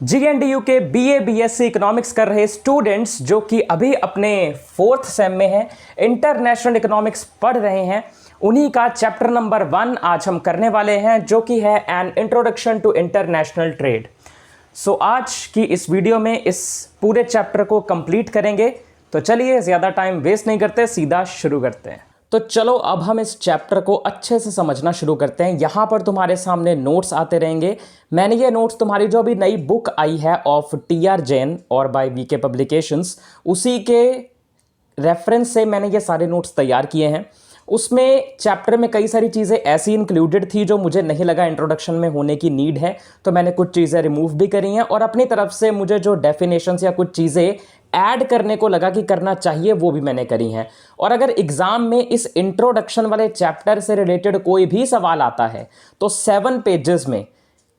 GNDU के BA BSc economics कर रहे स्टूडेंट्स जो कि अभी अपने 4th सेम में हैं, इंटरनेशनल इकोनॉमिक्स पढ़ रहे हैं, उन्हीं का चैप्टर नंबर 1 आज हम करने वाले हैं, जो कि है an introduction to international trade. So आज की इस वीडियो में इस पूरे चैप्टर को कंप्लीट करेंगे। तो चलिए ज़्यादा टाइम वेस्ट नहीं करते, सीधा शुरू करते हैं। तो चलो अब हम इस चैप्टर को अच्छे से समझना शुरू करते हैं। यहाँ पर तुम्हारे सामने नोट्स आते रहेंगे। मैंने ये नोट्स तुम्हारी जो अभी नई बुक आई है ऑफ टी.आर. जैन और बाय वीके पब्लिकेशंस, उसी के रेफरेंस से मैंने ये सारे नोट्स तैयार किए हैं। उसमें चैप्टर में कई सारी चीज़ें ऐसी इंक्लूडेड थी जो मुझे नहीं लगा इंट्रोडक्शन में होने की नीड है, तो मैंने कुछ चीज़ें रिमूव भी करी हैं और अपनी तरफ से मुझे जो डेफिनेशंस या कुछ चीज़ें ऐड करने को लगा कि करना चाहिए वो भी मैंने करी हैं। और अगर एग्जाम में इस इंट्रोडक्शन वाले चैप्टर से रिलेटेड कोई भी सवाल आता है तो 7 पेजेस में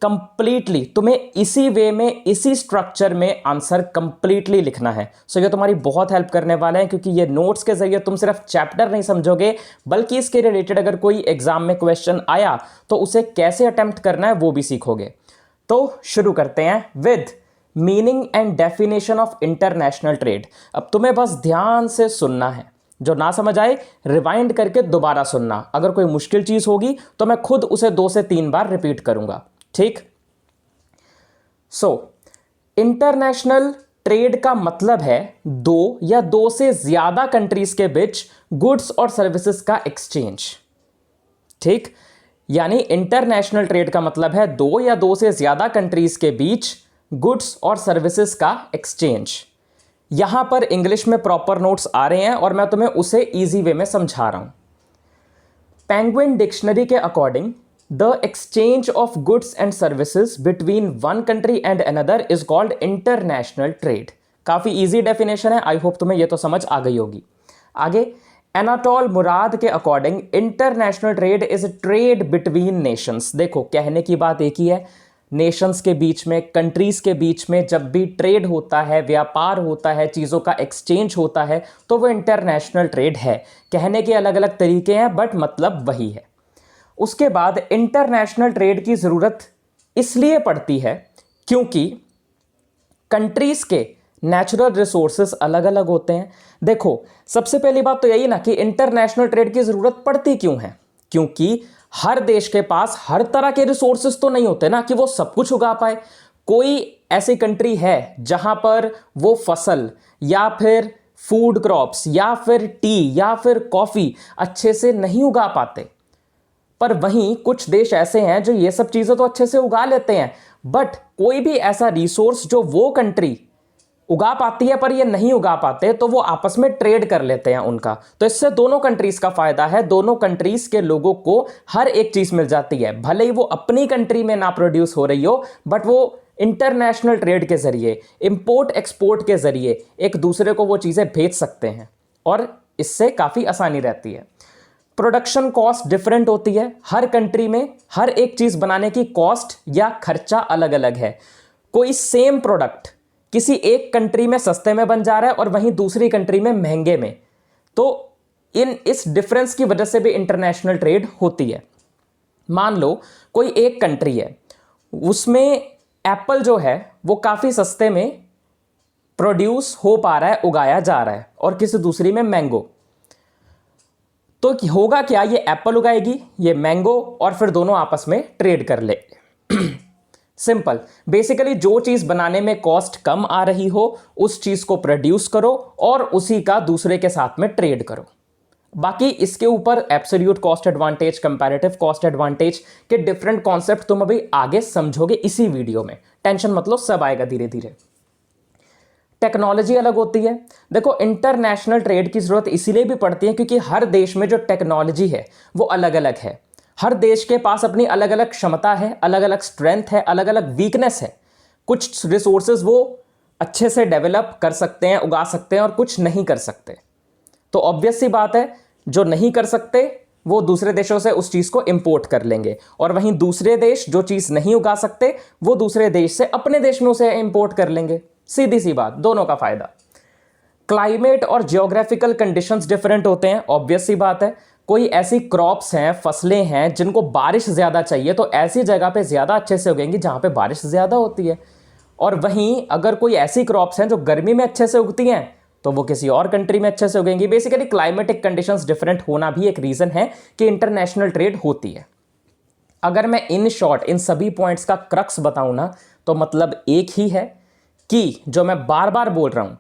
कंप्लीटली तुम्हें इसी वे में, इसी स्ट्रक्चर में आंसर कंप्लीटली लिखना है। सो ये तुम्हारी बहुत हेल्प करने वाला है, क्योंकि ये नोट्स के जरिए तुम सिर्फ चैप्टर नहीं समझोगे, बल्कि इसके रिलेटेड अगर कोई एग्जाम में क्वेश्चन आया तो उसे कैसे अटेम्प्ट करना है वो भी सीखोगे। तो शुरू करते हैं with meaning and definition of international trade. अब तुम्हें बस ध्यान से सुनना है, जो ना समझ आए रिवाइंड करके दोबारा सुनना। अगर कोई मुश्किल चीज होगी तो मैं खुद उसे 2 से 3 बार रिपीट करूंगा, ठीक? सो इंटरनेशनल ट्रेड का मतलब है 2 या 2 से ज्यादा कंट्रीज के बीच गुड्स और सर्विसेज का एक्सचेंज, ठीक? यानी इंटरनेशनल ट्रेड का मतलब है 2 या 2 से ज्यादा कंट्रीज के बीच गुड्स और सर्विसेज का एक्सचेंज। यहां पर इंग्लिश में प्रॉपर नोट्स आ रहे हैं और मैं तुम्हें उसे इजी वे में समझा रहा हूं। पेंगुइन डिक्शनरी के according the exchange of goods and services between one country and another is called international trade. काफी इजी डेफिनेशन है, आई होप तुम्हें यह तो समझ आ गई होगी। आगे एनाटोल मुराद के according international trade is trade between Nations. देखो कहने की बात एक ही है, नेशंस के बीच में, कंट्रीज के बीच में जब भी ट्रेड होता है, व्यापार होता है, चीज़ों का एक्सचेंज होता है, तो वो इंटरनेशनल ट्रेड है। कहने के अलग अलग तरीके हैं बट मतलब वही है। उसके बाद इंटरनेशनल ट्रेड की ज़रूरत इसलिए पड़ती है क्योंकि कंट्रीज के नेचुरल रिसोर्सेज अलग अलग होते हैं। देखो सबसे पहली बात तो यही ना कि इंटरनेशनल ट्रेड की ज़रूरत पड़ती क्यों है, क्योंकि हर देश के पास हर तरह के रिसोर्सेज तो नहीं होते ना कि वो सब कुछ उगा पाए। कोई ऐसी कंट्री है जहां पर वो फसल या फिर फूड क्रॉप्स या फिर टी या फिर कॉफी अच्छे से नहीं उगा पाते, पर वहीं कुछ देश ऐसे हैं जो ये सब चीजें तो अच्छे से उगा लेते हैं, बट कोई भी ऐसा रिसोर्स जो वो कंट्री उगा पाती है पर ये नहीं उगा पाते, तो वो आपस में ट्रेड कर लेते हैं उनका। तो इससे दोनों कंट्रीज का फायदा है, दोनों कंट्रीज के लोगों को हर एक चीज मिल जाती है। भले ही वो अपनी कंट्री में ना प्रोड्यूस हो रही हो, बट वो इंटरनेशनल ट्रेड के जरिए, इंपोर्ट एक्सपोर्ट के जरिए एक दूसरे को वो चीजें भेज सकते हैं और इससे काफी आसानी रहती है। प्रोडक्शन कॉस्ट डिफरेंट होती है हर कंट्री में, हर एक चीज बनाने की कॉस्ट या खर्चा अलग अलग है। कोई सेम प्रोडक्ट किसी एक कंट्री में सस्ते में बन जा रहा है और वहीं दूसरी कंट्री में महंगे में, तो इस डिफरेंस की वजह से भी इंटरनेशनल ट्रेड होती है। मान लो कोई एक कंट्री है, उसमें एप्पल जो है वो काफी सस्ते में प्रोड्यूस हो पा रहा है, उगाया जा रहा है, और किसी दूसरी में मैंगो। तो होगा क्या, ये एप्पल उगाएगी, ये मैंगो, और फिर दोनों आपस में ट्रेड कर ले। सिंपल, बेसिकली जो चीज बनाने में कॉस्ट कम आ रही हो उस चीज को प्रोड्यूस करो और उसी का दूसरे के साथ में ट्रेड करो। बाकी इसके ऊपर absolute cost advantage, comparative cost advantage के डिफरेंट कॉन्सेप्ट तुम अभी आगे समझोगे इसी वीडियो में। टेंशन मत लो, सब आएगा धीरे धीरे। टेक्नोलॉजी अलग होती है। देखो इंटरनेशनल ट्रेड की जरूरत इसीलिए भी पड़ती है क्योंकि हर देश में जो टेक्नोलॉजी है वो अलग अलग है। हर देश के पास अपनी अलग अलग क्षमता है, अलग अलग स्ट्रेंथ है, अलग अलग वीकनेस है। कुछ रिसोर्सेज वो अच्छे से डेवलप कर सकते हैं, उगा सकते हैं, और कुछ नहीं कर सकते। तो ऑब्वियस सी बात है, जो नहीं कर सकते वो दूसरे देशों से उस चीज को इंपोर्ट कर लेंगे, और वहीं दूसरे देश जो चीज नहीं उगा सकते वो दूसरे देश से अपने देश में उसे इंपोर्ट कर लेंगे। सीधी सी बात, दोनों का फायदा। क्लाइमेट और जियोग्राफिकल कंडीशंस डिफरेंट होते हैं, ऑब्वियस सी बात है। कोई ऐसी क्रॉप्स हैं, फसलें हैं जिनको बारिश ज्यादा चाहिए, तो ऐसी जगह पे ज्यादा अच्छे से उगेंगी जहां पे बारिश ज्यादा होती है। और वहीं अगर कोई ऐसी क्रॉप्स हैं जो गर्मी में अच्छे से उगती हैं तो वो किसी और कंट्री में अच्छे से उगेंगी। बेसिकली क्लाइमेटिक कंडीशंस डिफरेंट होना भी एक रीज़न है कि इंटरनेशनल ट्रेड होती है। अगर मैं इन शॉर्ट इन सभी पॉइंट्स का क्रक्स बताऊं ना तो मतलब एक ही है कि जो मैं बार बार बोल रहा हूं,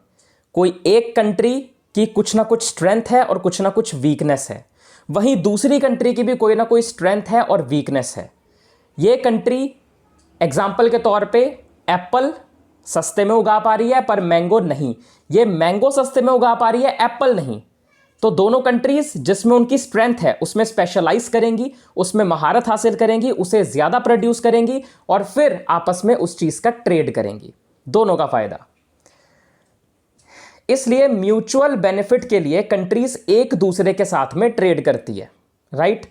कोई एक कंट्री की कुछ ना कुछ स्ट्रेंथ है और कुछ ना कुछ वीकनेस है, वहीं दूसरी कंट्री की भी कोई ना कोई स्ट्रेंथ है और वीकनेस है। ये कंट्री एग्जाम्पल के तौर पे एप्पल सस्ते में उगा पा रही है पर मैंगो नहीं, ये मैंगो सस्ते में उगा पा रही है, एप्पल नहीं। तो दोनों कंट्रीज जिसमें उनकी स्ट्रेंथ है उसमें स्पेशलाइज करेंगी, उसमें महारत हासिल करेंगी, उसे ज़्यादा प्रोड्यूस करेंगी और फिर आपस में उस चीज़ का ट्रेड करेंगी, दोनों का फायदा। इसलिए म्यूचुअल बेनिफिट के लिए कंट्रीज एक दूसरे के साथ में ट्रेड करती है, राइट।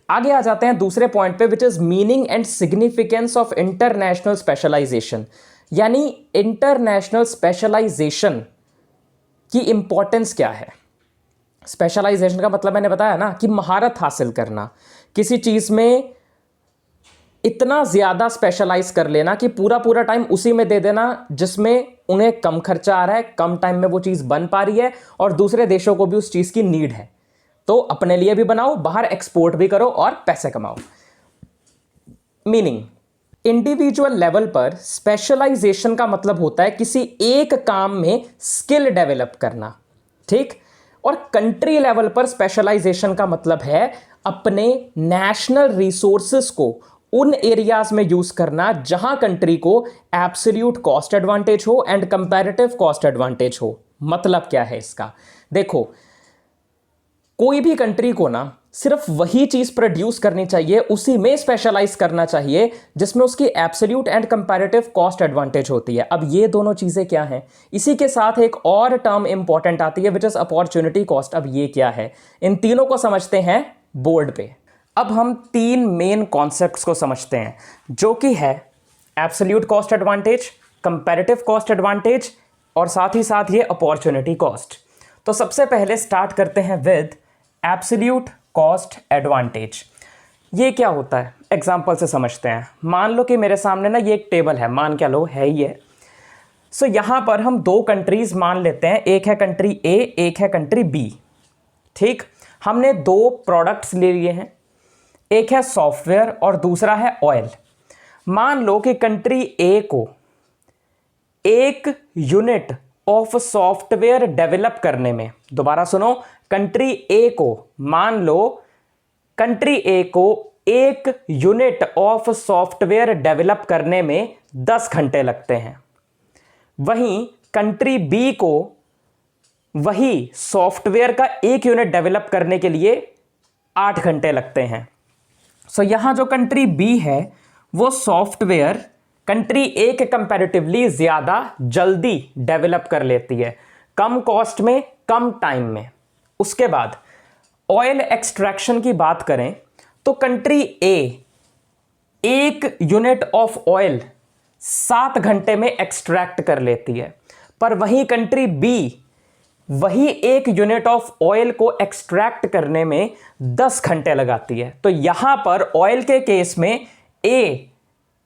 आगे आ जाते हैं दूसरे पॉइंट पे, which is meaning and significance of international specialisation. यानी इंटरनेशनल स्पेशलाइजेशन की इंपॉर्टेंस क्या है। स्पेशलाइजेशन का मतलब मैंने बताया ना कि महारत हासिल करना, किसी चीज़ में इतना ज़्यादा स्पेशलाइज कर लेना कि पूरा पूरा टाइम उसी में दे देना जिसमें उन्हें कम खर्चा आ रहा है, कम टाइम में वो चीज़ बन पा रही है और दूसरे देशों को भी उस चीज़ की नीड है, तो अपने लिए भी बनाओ, बाहर एक्सपोर्ट भी करो और पैसे कमाओ। मीनिंग, इंडिविजुअल लेवल पर स्पेशलाइजेशन का मतलब होता है किसी एक काम में स्किल डेवलप करना, ठीक। और कंट्री लेवल पर स्पेशलाइजेशन का मतलब है अपने नेशनल रिसोर्सेस को उन एरियाज में यूज करना जहां कंट्री को एब्सोल्यूट कॉस्ट एडवांटेज हो एंड कंपैरेटिव कॉस्ट एडवांटेज हो। मतलब क्या है इसका, देखो कोई भी कंट्री को ना सिर्फ वही चीज प्रोड्यूस करनी चाहिए, उसी में स्पेशलाइज करना चाहिए जिसमें उसकी absolute and comparative cost advantage होती है। अब ये दोनों चीजें क्या हैं, इसी के साथ एक और टर्म इंपॉर्टेंट आती है विच इज अपॉर्चुनिटी कॉस्ट। अब ये क्या है, इन तीनों को समझते हैं बोर्ड पे। अब हम तीन मेन कॉन्सेप्ट्स को समझते हैं जो कि है absolute cost advantage, comparative cost advantage और साथ ही साथ ये अपॉर्चुनिटी कॉस्ट। तो सबसे पहले स्टार्ट करते हैं विद एब्सोल्यूट कॉस्ट एडवांटेज। ये क्या होता है एग्जांपल से समझते हैं। मान लो कि मेरे सामने ना ये एक टेबल है, मान क्या लो है ही है। सो यहाँ पर हम दो कंट्रीज मान लेते हैं, एक है कंट्री ए, एक है कंट्री बी, ठीक। हमने दो प्रोडक्ट्स ले लिए हैं, एक है सॉफ्टवेयर और दूसरा है ऑयल। मान लो कि कंट्री ए को एक यूनिट ऑफ सॉफ्टवेयर डेवलप करने में, दोबारा सुनो, कंट्री ए को मान लो कंट्री ए को एक यूनिट ऑफ सॉफ्टवेयर डेवलप करने में 10 घंटे लगते हैं, वहीं कंट्री बी को वही सॉफ्टवेयर का एक यूनिट डेवलप करने के लिए 8 घंटे लगते हैं। सो यहां जो कंट्री बी है वो सॉफ्टवेयर कंट्री ए के कंपैरेटिवली ज्यादा जल्दी डेवलप कर लेती है, कम कॉस्ट में, कम टाइम में। उसके बाद ऑयल एक्सट्रैक्शन की बात करें तो कंट्री ए एक यूनिट ऑफ ऑयल 7 घंटे में एक्सट्रैक्ट कर लेती है, पर वहीं कंट्री बी वही एक यूनिट ऑफ ऑयल को एक्सट्रैक्ट करने में 10 घंटे लगाती है। तो यहां पर ऑयल के केस में ए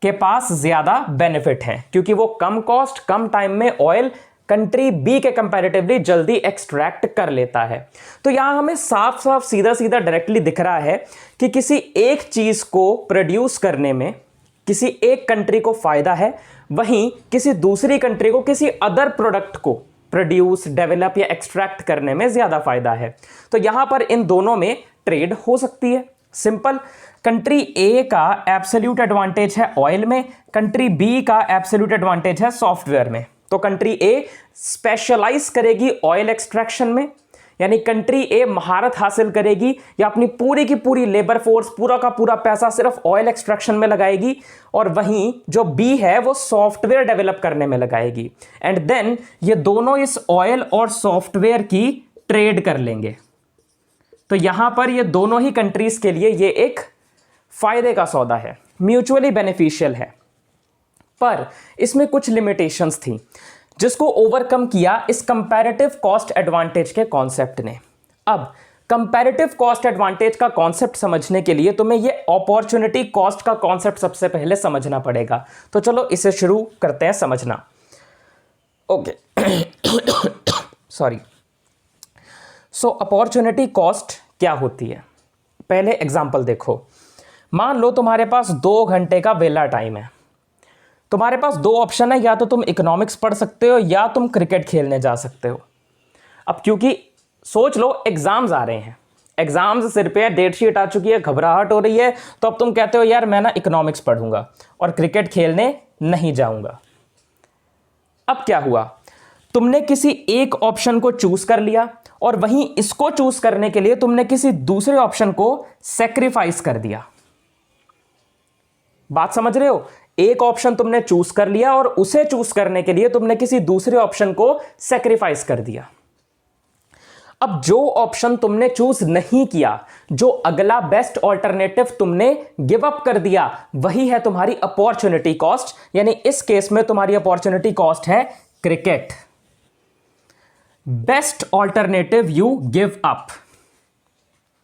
के पास ज्यादा बेनिफिट है क्योंकि वो कम कॉस्ट कम टाइम में ऑयल कंट्री बी के कंपैरेटिवली जल्दी एक्सट्रैक्ट कर लेता है। तो यहां हमें साफ साफ सीधा सीधा डायरेक्टली दिख रहा है कि किसी एक चीज को प्रोड्यूस करने में किसी एक कंट्री को फायदा है, वहीं किसी दूसरी कंट्री को किसी अदर प्रोडक्ट को प्रोड्यूस, डेवलप या एक्सट्रैक्ट करने में ज्यादा फायदा है। तो यहां पर इन दोनों में ट्रेड हो सकती है। सिंपल, कंट्री ए का एब्सोल्यूट एडवांटेज है ऑयल में, कंट्री बी का एब्सोल्यूट एडवांटेज है सॉफ्टवेयर में। तो कंट्री ए स्पेशलाइज करेगी ऑयल एक्सट्रैक्शन में, यानी कंट्री ए महारत हासिल करेगी या अपनी पूरी की पूरी लेबर फोर्स, पूरा का पूरा पैसा सिर्फ ऑयल एक्सट्रैक्शन में लगाएगी, और वहीं जो बी है वो सॉफ्टवेयर डेवलप करने में लगाएगी। एंड देन ये दोनों इस ऑयल और सॉफ्टवेयर की ट्रेड कर लेंगे। तो यहां पर ये दोनों ही कंट्रीज के लिए ये एक फायदे का सौदा है, म्यूचुअली बेनिफिशियल है। पर इसमें कुछ लिमिटेशंस थी जिसको ओवरकम किया इस कंपैरेटिव कॉस्ट एडवांटेज के कॉन्सेप्ट ने। अब कंपैरेटिव कॉस्ट एडवांटेज का कॉन्सेप्ट समझने के लिए तुम्हें ये अपॉर्चुनिटी कॉस्ट का कॉन्सेप्ट सबसे पहले समझना पड़ेगा। तो चलो इसे शुरू करते हैं समझना। Okay, sorry. So opportunity cost क्या होती है? पहले एग्जांपल देखो। मान लो तुम्हारे पास 2 घंटे का वेला टाइम है। तुम्हारे पास 2 ऑप्शन है, या तो तुम इकोनॉमिक्स पढ़ सकते हो या तुम क्रिकेट खेलने जा सकते हो। अब क्योंकि सोच लो एग्जाम्स आ रहे हैं, एग्जाम्स सिर पे है, डेट शीट आ चुकी है, घबराहट हो रही है, तो अब तुम कहते हो यार मैं ना इकोनॉमिक्स पढ़ूंगा और क्रिकेट खेलने नहीं जाऊंगा। अब क्या हुआ, तुमने किसी एक ऑप्शन को चूज कर लिया और वहीं इसको चूज करने के लिए तुमने किसी दूसरे ऑप्शन को सेक्रीफाइस कर दिया। बात समझ रहे हो? एक ऑप्शन तुमने चूज कर लिया और उसे चूज करने के लिए तुमने किसी दूसरे ऑप्शन को सेक्रीफाइस कर दिया। अब जो ऑप्शन तुमने चूज नहीं किया, जो अगला बेस्ट ऑल्टरनेटिव तुमने गिव अप कर दिया, वही है तुम्हारी अपॉर्चुनिटी कॉस्ट। यानी इस केस में तुम्हारी अपॉर्चुनिटी कॉस्ट है cricket. Best alternative you give up.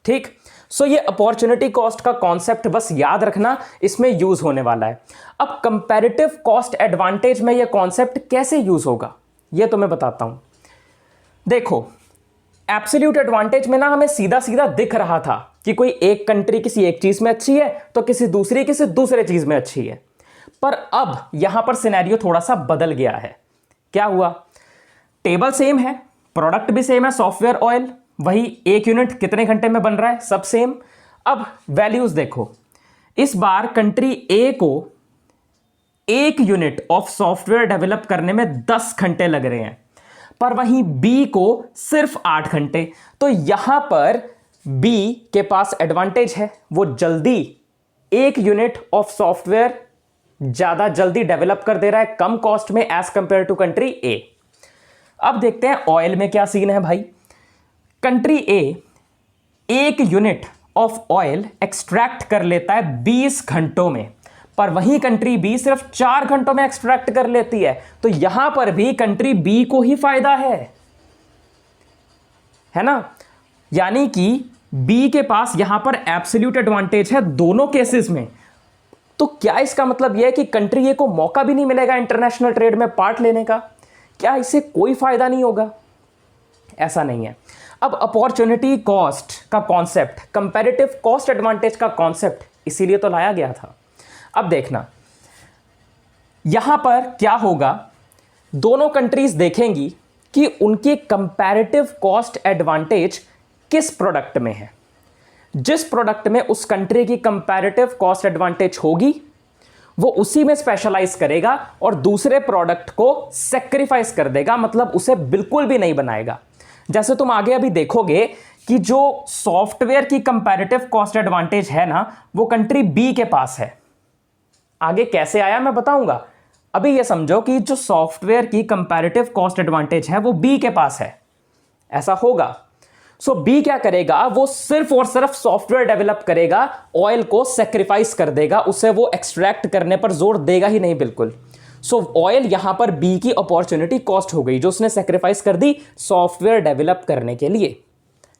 ठीक, सो ये अपॉर्चुनिटी कॉस्ट का कॉन्सेप्ट बस याद रखना, इसमें यूज होने वाला है। अब कंपैरेटिव कॉस्ट एडवांटेज में ये कॉन्सेप्ट कैसे यूज होगा ये तो मैं बताता हूं। देखो, एब्सोल्यूट एडवांटेज में ना हमें सीधा सीधा दिख रहा था कि कोई एक कंट्री किसी एक चीज में अच्छी है तो किसी दूसरे चीज में अच्छी है। पर अब यहां पर सिनेरियो थोड़ा सा बदल गया है। क्या हुआ? टेबल सेम है, प्रोडक्ट भी सेम है, सॉफ्टवेयर ऑयल, वही 1 यूनिट कितने घंटे में बन रहा है, सब सेम। अब वैल्यूज देखो, इस बार कंट्री ए को 1 यूनिट ऑफ सॉफ्टवेयर डेवलप करने में 10 घंटे लग रहे हैं, पर वहीं बी को सिर्फ 8 घंटे। तो यहां पर बी के पास एडवांटेज है, वो जल्दी 1 यूनिट ऑफ सॉफ्टवेयर ज्यादा जल्दी डेवलप कर दे रहा है कम कॉस्ट में एज कंपेयर टू कंट्री ए। अब देखते हैं ऑयल में क्या सीन है भाई। Country A 1 unit of oil extract कर लेता है 20 घंटों में, पर वहीं कंट्री बी सिर्फ 4 घंटों में एक्सट्रैक्ट कर लेती है। तो यहां पर भी कंट्री बी को ही फायदा है ना? यानी कि बी के पास यहां पर एब्सोल्यूट एडवांटेज है दोनों केसेस में। तो क्या इसका मतलब यह है कि कंट्री ए को मौका भी नहीं मिलेगा इंटरनेशनल ट्रेड में पार्ट लेने का? क्या इससे कोई फायदा नहीं होगा? ऐसा नहीं है। अब अपॉर्चुनिटी कॉस्ट का कॉन्सेप्ट, कंपैरेटिव कॉस्ट एडवांटेज का कॉन्सेप्ट इसीलिए तो लाया गया था। अब देखना यहां पर क्या होगा, दोनों कंट्रीज देखेंगी कि उनकी कंपैरेटिव कॉस्ट एडवांटेज किस प्रोडक्ट में है। जिस प्रोडक्ट में उस कंट्री की कंपैरेटिव कॉस्ट एडवांटेज होगी वो उसी में स्पेशलाइज करेगा और दूसरे प्रोडक्ट को सेक्रीफाइस कर देगा, मतलब उसे बिल्कुल भी नहीं बनाएगा। जैसे तुम आगे अभी देखोगे कि जो सॉफ्टवेयर की कंपैरेटिव कॉस्ट एडवांटेज है ना, वो कंट्री बी के पास है। आगे कैसे आया मैं बताऊंगा। अभी ये समझो कि जो सॉफ्टवेयर की कंपैरेटिव कॉस्ट एडवांटेज है वो बी के पास है, ऐसा होगा। सो बी क्या करेगा, वो सिर्फ और सिर्फ सॉफ्टवेयर डेवलप करेगा, ऑयल को सेक्रीफाइस कर देगा, उसे वो एक्सट्रैक्ट करने पर जोर देगा ही नहीं बिल्कुल। सो ऑयल यहां पर बी की अपॉर्चुनिटी कॉस्ट हो गई, जो उसने सेक्रीफाइस कर दी सॉफ्टवेयर डेवलप करने के लिए।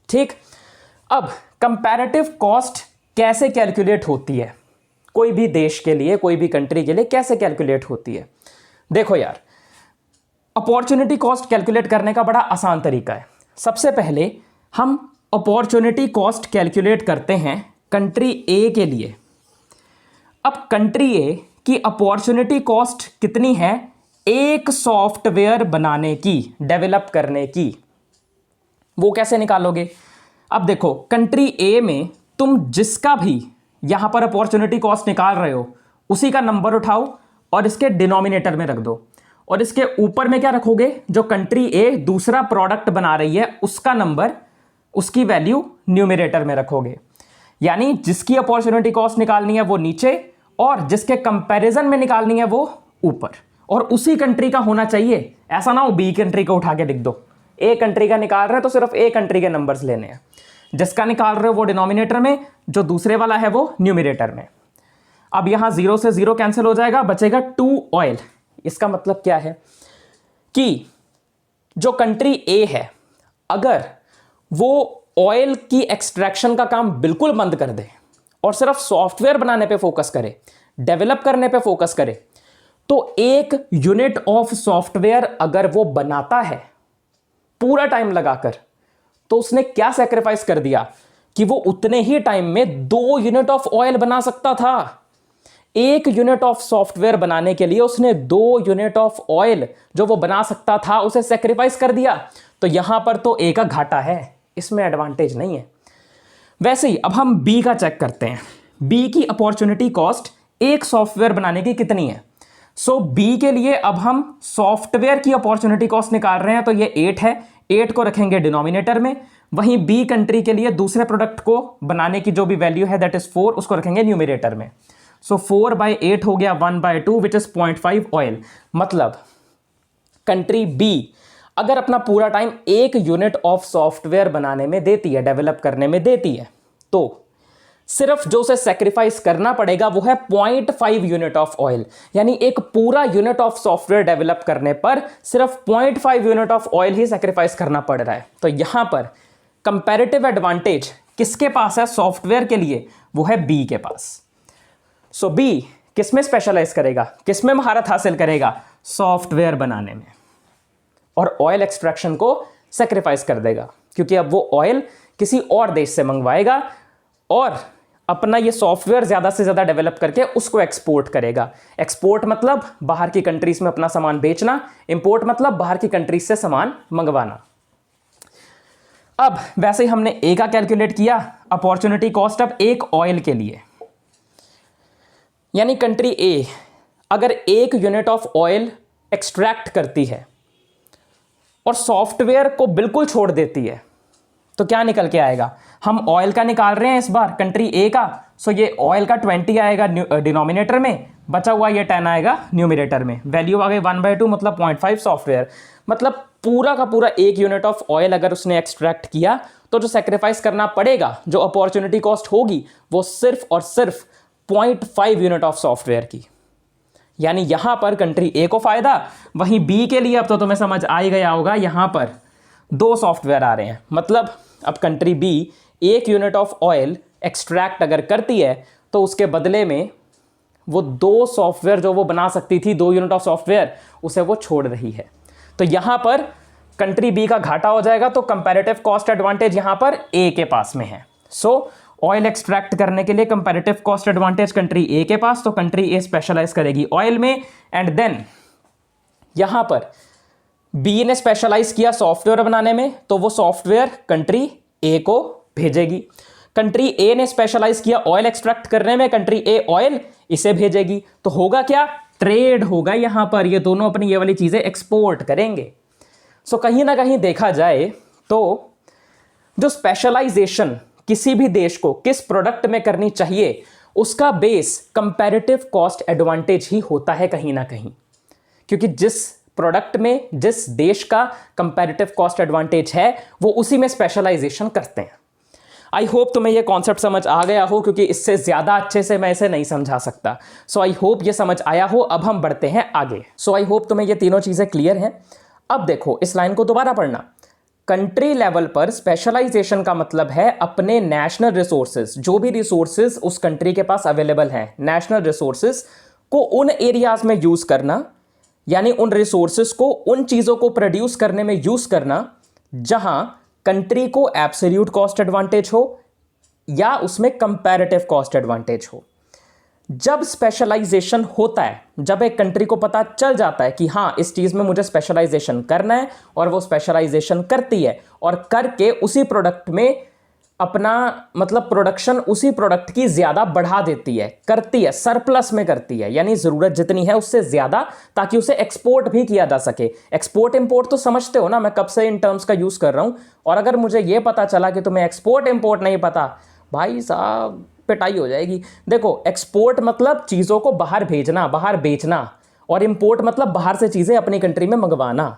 ठीक, अब कंपैरेटिव कॉस्ट कैसे कैलकुलेट होती है, कोई भी देश के लिए, कोई भी कंट्री के लिए कैसे कैलकुलेट होती है? देखो यार, अपॉर्चुनिटी कॉस्ट कैलकुलेट करने का बड़ा आसान तरीका है। सबसे पहले हम अपॉर्चुनिटी कॉस्ट कैलकुलेट करते हैं कंट्री ए के लिए। अब कंट्री ए की अपॉर्चुनिटी कॉस्ट कितनी है एक सॉफ्टवेयर बनाने की, डेवलप करने की? वो कैसे निकालोगे? अब देखो, कंट्री ए में तुम जिसका भी यहां पर अपॉर्चुनिटी कॉस्ट निकाल रहे हो उसी का नंबर उठाओ और इसके डिनोमिनेटर में रख दो, और इसके ऊपर में क्या रखोगे, जो कंट्री ए दूसरा प्रोडक्ट बना रही है उसका नंबर, उसकी वैल्यू न्यूमरेटर में रखोगे। यानी जिसकी अपॉर्चुनिटी कॉस्ट निकालनी है वो नीचे और जिसके कंपैरिजन में निकालनी है वो ऊपर, और उसी कंट्री का होना चाहिए। ऐसा ना हो बी कंट्री को उठा के लिख दो। ए कंट्री का निकाल रहे हैं तो सिर्फ ए कंट्री के नंबर्स लेने हैं, जिसका निकाल रहे हो वो डिनोमिनेटर में, जो दूसरे वाला है वो न्यूमरेटर में। अब यहां 0 से 0 कैंसिल हो जाएगा, बचेगा 2 ऑयल। इसका मतलब क्या है कि जो कंट्री ए है, अगर वो ऑयल की एक्सट्रैक्शन का काम बिल्कुल बंद कर दे और सिर्फ सॉफ्टवेयर बनाने पे फोकस करे, डेवलप करने पे फोकस करे, तो एक यूनिट ऑफ सॉफ्टवेयर अगर वो बनाता है पूरा टाइम लगाकर, तो उसने क्या सैक्रिफाइस कर दिया कि वो उतने ही टाइम में 2 यूनिट ऑफ ऑयल बना सकता था। 1 यूनिट ऑफ सॉफ्टवेयर बनाने के लिए उसने 2 यूनिट ऑफ ऑयल जो वो बना सकता था उसे सैक्रिफाइस कर दिया। तो यहां पर तो ए का घाटा है, इसमें एडवांटेज नहीं है। वैसे ही अब हम बी का चेक करते हैं। बी की अपॉर्चुनिटी कॉस्ट एक सॉफ्टवेयर बनाने की कितनी है। सो बी के लिए अब हम सॉफ्टवेयर की अपॉर्चुनिटी कॉस्ट निकाल रहे हैं, तो ये 8 है। 8 को रखेंगे डिनोमिनेटर में। वहीं बी कंट्री के लिए दूसरे प्रोडक्ट को बनाने की जो भी वैल्यू है दैट इज 4, उसको रखेंगे न्यूमिनेटर में। सो 4/8 हो गया 1/2 विच इज 0.5 ऑयल। मतलब कंट्री बी अगर अपना पूरा टाइम 1 यूनिट ऑफ सॉफ्टवेयर बनाने में देती है, डेवलप करने में देती है, तो सिर्फ जो उसे सेक्रीफाइस करना पड़ेगा वो है 0.5 यूनिट ऑफ ऑयल। यानी एक पूरा यूनिट ऑफ सॉफ्टवेयर डेवलप करने पर सिर्फ 0.5 unit of oil he sacrifice करना पड़ रहा है। तो यहां पर कंपैरेटिव एडवांटेज किसके पास है सॉफ्टवेयर के लिए, वो है बी के पास। सो बी किसमें स्पेशलाइज करेगा, किसमें महारत हासिल करेगा, सॉफ्टवेयर बनाने में, और ऑयल एक्सट्रैक्शन को सेक्रीफाइस कर देगा, क्योंकि अब वो ऑयल किसी और देश से मंगवाएगा और अपना ये सॉफ्टवेयर ज़्यादा से ज़्यादा डेवलप करके उसको एक्सपोर्ट करेगा। एक्सपोर्ट मतलब बाहर की कंट्रीज में अपना सामान बेचना, इंपोर्ट मतलब बाहर की कंट्रीज से सामान मंगवाना। अब वैसे ही हमने ए का कैलकुलेट किया अपॉर्चुनिटी कॉस्ट अब एक ऑयल के लिए, यानी कंट्री ए अगर 1 यूनिट ऑफ ऑयल एक्सट्रैक्ट करती है और सॉफ्टवेयर को बिल्कुल छोड़ देती है, तो क्या निकल के आएगा। हम ऑयल का निकाल रहे हैं इस बार कंट्री ए का, सो ये ऑयल का 20 आएगा डिनोमिनेटर में, बचा हुआ ये 10 आएगा न्यूमिनेटर में। वैल्यू आ गई 1/2 मतलब 0.5 सॉफ्टवेयर। मतलब पूरा का पूरा 1 यूनिट ऑफ ऑयल अगर उसने एक्सट्रैक्ट किया तो जो सेक्रीफाइस करना पड़ेगा, जो अपॉर्चुनिटी कॉस्ट होगी, वो सिर्फ और सिर्फ 0.5 यूनिट ऑफ सॉफ्टवेयर की। यानी यहां पर कंट्री ए को फायदा, वहीं बी के लिए अब तो तुम्हें समझ आ ही गया होगा, यहां पर 2 सॉफ्टवेयर आ रहे हैं। मतलब अब country B 1 unit of oil extract अगर करती है तो उसके बदले में वो 2 सॉफ्टवेयर जो वो बना सकती थी, 2 यूनिट ऑफ सॉफ्टवेयर, उसे वो छोड़ रही है। तो यहां पर कंट्री बी का घाटा हो जाएगा। तो कंपैरेटिव कॉस्ट एडवांटेज यहां पर ए के पास में है। सो ऑयल एक्सट्रैक्ट करने के लिए कंपैरेटिव कॉस्ट एडवांटेज कंट्री ए के पास, तो कंट्री ए स्पेशलाइज करेगी ऑयल में। एंड देन यहां पर बी ने स्पेशलाइज किया सॉफ्टवेयर बनाने में, तो वो सॉफ्टवेयर कंट्री ए को भेजेगी। कंट्री ए ने स्पेशलाइज किया ऑयल एक्सट्रैक्ट करने में, कंट्री ए ऑयल इसे भेजेगी। तो होगा क्या, ट्रेड होगा यहां पर, ये दोनों अपनी ये वाली चीजें एक्सपोर्ट करेंगे। सो कहीं ना कहीं देखा जाए तो जो स्पेशलाइजेशन किसी भी देश को किस प्रोडक्ट में करनी चाहिए, उसका बेस कंपैरेटिव कॉस्ट एडवांटेज ही होता है कहीं ना कहीं। क्योंकि जिस प्रोडक्ट में जिस देश का कंपैरेटिव कॉस्ट एडवांटेज है, वो उसी में स्पेशलाइजेशन करते हैं। आई होप तुम्हें ये कॉन्सेप्ट समझ आ गया हो, क्योंकि इससे ज़्यादा अच्छे से मैं इसे नहीं समझा सकता। सो आई होप ये समझ आया हो। अब हम बढ़ते हैं आगे। सो आई होप तुम्हें ये तीनों चीज़ें क्लियर हैं। अब देखो इस लाइन को दोबारा पढ़ना। कंट्री लेवल पर स्पेशलाइजेशन का मतलब है अपने नेशनल रिसोर्सेज, जो भी रिसोर्सेज उस कंट्री के पास अवेलेबल हैं, नेशनल रिसोर्सेज को उन एरियाज में यूज़ करना, यानी उन रिसोर्सेज को उन चीज़ों को प्रोड्यूस करने में यूज़ करना जहां कंट्री को एब्सोल्यूट कॉस्ट एडवांटेज हो या उसमें कंपैरेटिव कॉस्ट एडवांटेज हो। जब स्पेशलाइजेशन होता है, जब एक कंट्री को पता चल जाता है कि हाँ इस चीज़ में मुझे स्पेशलाइजेशन करना है, और वो स्पेशलाइजेशन करती है और करके उसी प्रोडक्ट में अपना मतलब प्रोडक्शन उसी प्रोडक्ट की ज़्यादा बढ़ा देती है, करती है, सरप्लस में करती है, यानी ज़रूरत जितनी है उससे ज़्यादा, ताकि उसे एक्सपोर्ट भी किया जा सके। एक्सपोर्ट इंपोर्ट तो समझते हो ना, मैं कब से इन टर्म्स का यूज़ कर रहा हूँ। और अगर मुझे ये पता चला कि तुम्हें एक्सपोर्ट इंपोर्ट नहीं पता, भाई साहब पिटाई हो जाएगी। देखो एक्सपोर्ट मतलब चीज़ों को बाहर भेजना, बाहर बेचना, और इंपोर्ट मतलब बाहर से चीज़ें अपनी कंट्री में मंगवाना।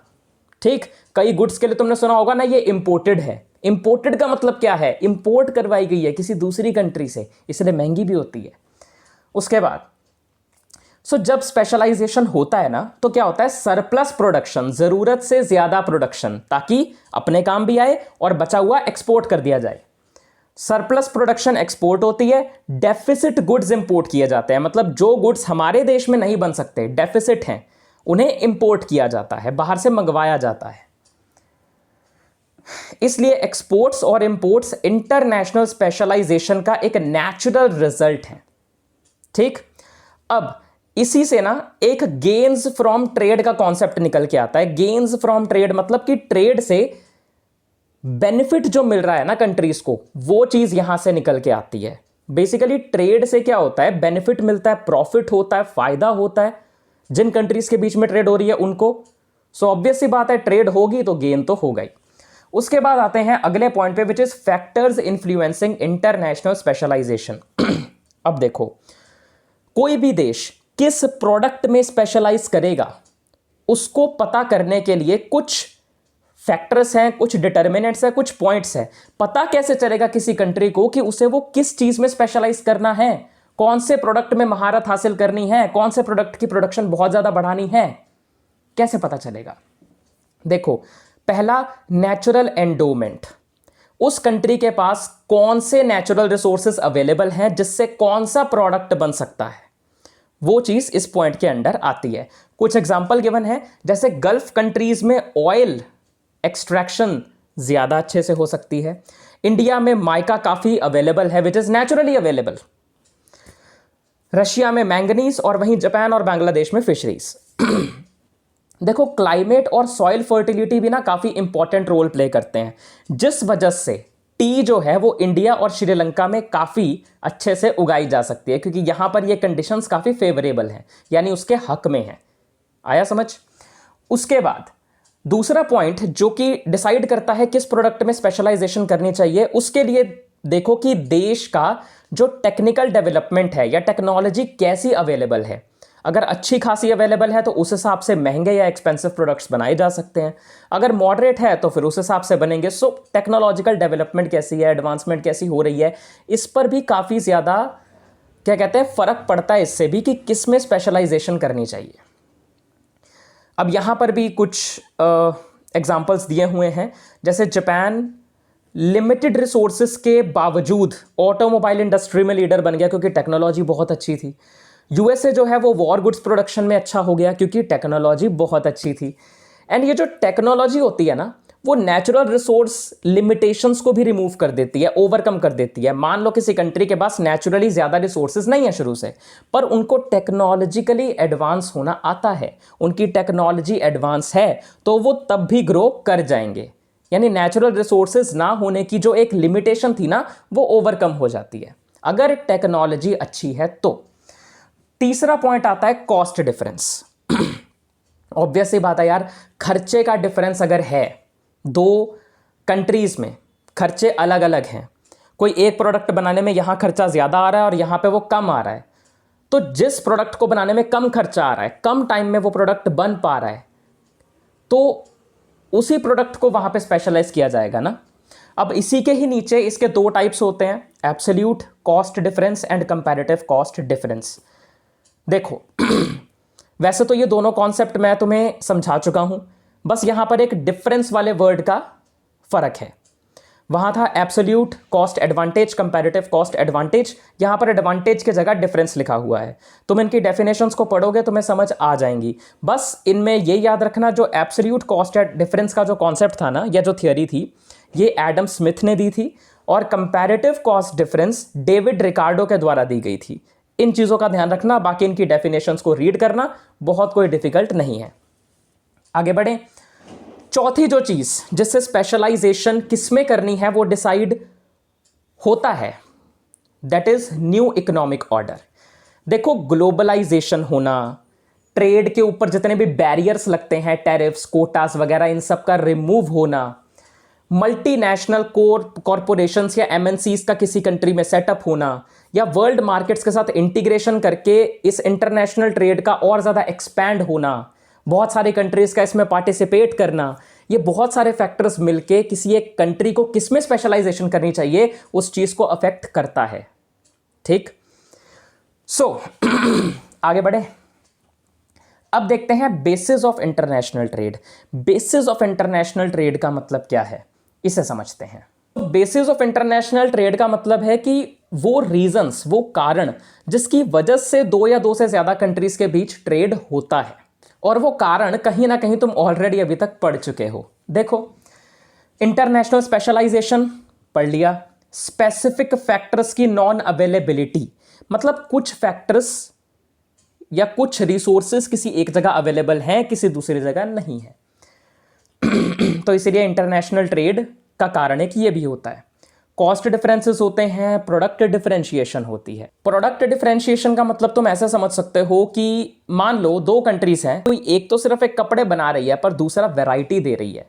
ठीक, कई गुड्स के लिए तुमने सुना होगा ना ये इंपोर्टेड है। इंपोर्टेड का मतलब क्या है, इंपोर्ट करवाई गई है किसी दूसरी कंट्री से, इसलिए महंगी भी होती है। उसके बाद सो जब स्पेशलाइजेशन होता है ना तो क्या होता है, सरप्लस प्रोडक्शन, जरूरत से ज्यादा प्रोडक्शन, ताकि अपने काम भी आए और बचा हुआ एक्सपोर्ट कर दिया जाए। सरप्लस प्रोडक्शन एक्सपोर्ट होती है, डेफिसिट गुड्स इंपोर्ट किए जाते हैं, मतलब जो गुड्स हमारे देश में नहीं बन सकते, डेफिसिट हैं, उन्हें इंपोर्ट किया जाता है, बाहर से मंगवाया जाता है। इसलिए एक्सपोर्ट्स और इंपोर्ट्स इंटरनेशनल स्पेशलाइजेशन का एक नेचुरल रिजल्ट है। ठीक, अब इसी से ना एक गेन्स फ्रॉम ट्रेड का कॉन्सेप्ट निकल के आता है। गेन्स फ्रॉम ट्रेड मतलब कि ट्रेड से बेनिफिट जो मिल रहा है ना कंट्रीज को, वो चीज यहां से निकल के आती है। बेसिकली ट्रेड से क्या होता है, बेनिफिट मिलता है, प्रॉफिट होता है, फायदा होता है जिन कंट्रीज के बीच में ट्रेड हो रही है उनको। सो ऑब्वियस सी बात है, ट्रेड होगी तो गेन तो होगा ही। उसके बाद आते हैं अगले पॉइंट पे, which is factors influencing international specialisation. अब देखो, कोई भी देश किस प्रोडक्ट में स्पेशलाइज करेगा, उसको पता करने के लिए कुछ फैक्टर्स हैं, कुछ डिटर्मिनेंट्स हैं, कुछ पॉइंट्स हैं। पता कैसे चलेगा किसी कंट्री को कि उसे वो किस चीज में स्पेशलाइज करना है, कौन से प्रोडक्ट में महारत हासिल करनी है, कौन से प्रोडक्ट की प्रोडक्शन बहुत ज्यादा बढ़ानी है, कैसे पता चलेगा? देखो, पहला, नेचुरल एंडोमेंट। उस कंट्री के पास कौन से नेचुरल रिसोर्सेज अवेलेबल हैं जिससे कौन सा प्रोडक्ट बन सकता है, वो चीज इस पॉइंट के अंडर आती है। कुछ एग्जांपल गिवन है, जैसे गल्फ कंट्रीज में ऑयल एक्सट्रैक्शन ज्यादा अच्छे से हो सकती है। इंडिया में माइका काफी अवेलेबल है, which is naturally available. Russia में मैंगनीज, और वहीं जापान और बांग्लादेश में फिशरीज। देखो, क्लाइमेट और सॉइल फर्टिलिटी भी ना काफी इंपॉर्टेंट रोल प्ले करते हैं, जिस वजह से टी जो है वो इंडिया और श्रीलंका में काफी अच्छे से उगाई जा सकती है, क्योंकि यहां पर ये कंडीशंस काफी फेवरेबल हैं, यानी उसके हक में है। आया समझ? उसके बाद दूसरा पॉइंट जो कि डिसाइड करता है किस प्रोडक्ट में स्पेशलाइजेशन करनी चाहिए, उसके लिए देखो कि देश का जो टेक्निकल डेवलपमेंट है या टेक्नोलॉजी कैसी अवेलेबल है। अगर अच्छी खासी अवेलेबल है तो उस हिसाब से महंगे या एक्सपेंसिव प्रोडक्ट्स बनाए जा सकते हैं, अगर मॉडरेट है तो फिर उस हिसाब से बनेंगे। सो टेक्नोलॉजिकल डेवलपमेंट कैसी है, एडवांसमेंट कैसी हो रही है, इस पर भी काफ़ी ज़्यादा क्या कहते हैं फ़र्क पड़ता है इससे भी कि किस में स्पेशलाइजेशन करनी चाहिए। अब यहाँ पर भी कुछ एग्जाम्पल्स दिए हुए हैं, जैसे जापान लिमिटेड रिसोर्सेस के बावजूद ऑटोमोबाइल इंडस्ट्री में लीडर बन गया क्योंकि टेक्नोलॉजी बहुत अच्छी थी। यूएसए जो है वो वॉर गुड्स प्रोडक्शन में अच्छा हो गया क्योंकि टेक्नोलॉजी बहुत अच्छी थी। एंड ये जो टेक्नोलॉजी होती है ना, वो नेचुरल रिसोर्स लिमिटेशंस को भी रिमूव कर देती है, ओवरकम कर देती है। मान लो किसी कंट्री के पास नेचुरली ज़्यादा रिसोर्सेज नहीं है शुरू से, पर उनको टेक्नोलॉजिकली एडवांस होना आता है, उनकी टेक्नोलॉजी एडवांस है, तो वो तब भी ग्रो कर जाएंगे। यानी नेचुरल रिसोर्सेज ना होने की जो एक लिमिटेशन थी ना, वो ओवरकम हो जाती है अगर टेक्नोलॉजी अच्छी है तो। तीसरा पॉइंट आता है कॉस्ट डिफरेंस। ऑब्वियस सी बात है यार, खर्चे का डिफरेंस अगर है, दो कंट्रीज में खर्चे अलग अलग हैं, कोई एक प्रोडक्ट बनाने में यहां खर्चा ज्यादा आ रहा है और यहां पे वो कम आ रहा है, तो जिस प्रोडक्ट को बनाने में कम खर्चा आ रहा है, कम टाइम में वो प्रोडक्ट बन पा रहा है, तो उसी प्रोडक्ट को वहां पे स्पेशलाइज किया जाएगा ना। अब इसी के ही नीचे इसके दो टाइप्स होते हैं, absolute cost difference and comparative cost difference. देखो वैसे तो ये दोनों कॉन्सेप्ट मैं तुम्हें समझा चुका हूं, बस यहां पर एक डिफरेंस वाले वर्ड का फर्क है। वहां था absolute cost advantage, comparative cost advantage, यहां पर एडवांटेज की जगह डिफरेंस लिखा हुआ है। तुम इनकी डेफिनेशंस को पढ़ोगे तुम्हें समझ आ जाएंगी। बस इनमें ये याद रखना, जो एब्सोल्यूट कॉस्ट डिफरेंस का जो कॉन्सेप्ट था ना, या जो थियोरी थी, ये एडम स्मिथ ने दी थी, और comparative cost difference David Ricardo के द्वारा दी गई थी। इन चीज़ों का ध्यान रखना, बाकी इनकी डेफिनेशंस को रीड करना बहुत कोई डिफिकल्ट नहीं है। आगे बढ़े। चौथी जो चीज़ जिससे स्पेशलाइजेशन किसमें करनी है वो डिसाइड होता है, that is new economic order. देखो, ग्लोबलाइजेशन होना, ट्रेड के ऊपर जितने भी बैरियर्स लगते हैं, टैरिफ्स, कोटास वगैरह, इन सब का रिमूव होना, मल्टीनेशनल कॉरपोरेशंस या एमएनसीज का किसी कंट्री में सेटअप होना, या वर्ल्ड मार्केट्स के साथ इंटीग्रेशन करके इस इंटरनेशनल ट्रेड का और ज़्यादा एक्सपैंड होना, बहुत सारी कंट्रीज का इसमें पार्टिसिपेट करना, ये बहुत सारे फैक्टर्स मिलके किसी एक कंट्री को किसमें स्पेशलाइजेशन करनी चाहिए उस चीज़ को अफेक्ट करता है। ठीक, सो आगे बढ़े। अब देखते हैं basis of international trade. Basis of international trade का मतलब क्या है, इसे समझते हैं। बेसिस ऑफ इंटरनेशनल ट्रेड का मतलब है कि वो रीजंस, वो कारण जिसकी वजह से दो या दो से ज्यादा कंट्रीज के बीच ट्रेड होता है, और वो कारण कहीं ना कहीं तुम ऑलरेडी अभी तक पढ़ चुके हो। देखो, इंटरनेशनल स्पेशलाइजेशन पढ़ लिया, स्पेसिफिक फैक्टर्स की नॉन अवेलेबिलिटी, मतलब कुछ फैक्टर्स या कुछ रिसोर्सेस किसी एक जगह अवेलेबल हैं, किसी दूसरी जगह नहीं है। तो इसलिए इंटरनेशनल ट्रेड का कारण है कि ये भी होता है। कॉस्ट डिफरेंसेस होते हैं, प्रोडक्ट डिफरेंशिएशन होती है। प्रोडक्ट डिफरेंशिएशन का मतलब तुम ऐसा समझ सकते हो कि मान लो दो कंट्रीज हैं, कोई एक तो सिर्फ एक कपड़े बना रही है पर दूसरा वैरायटी दे रही है,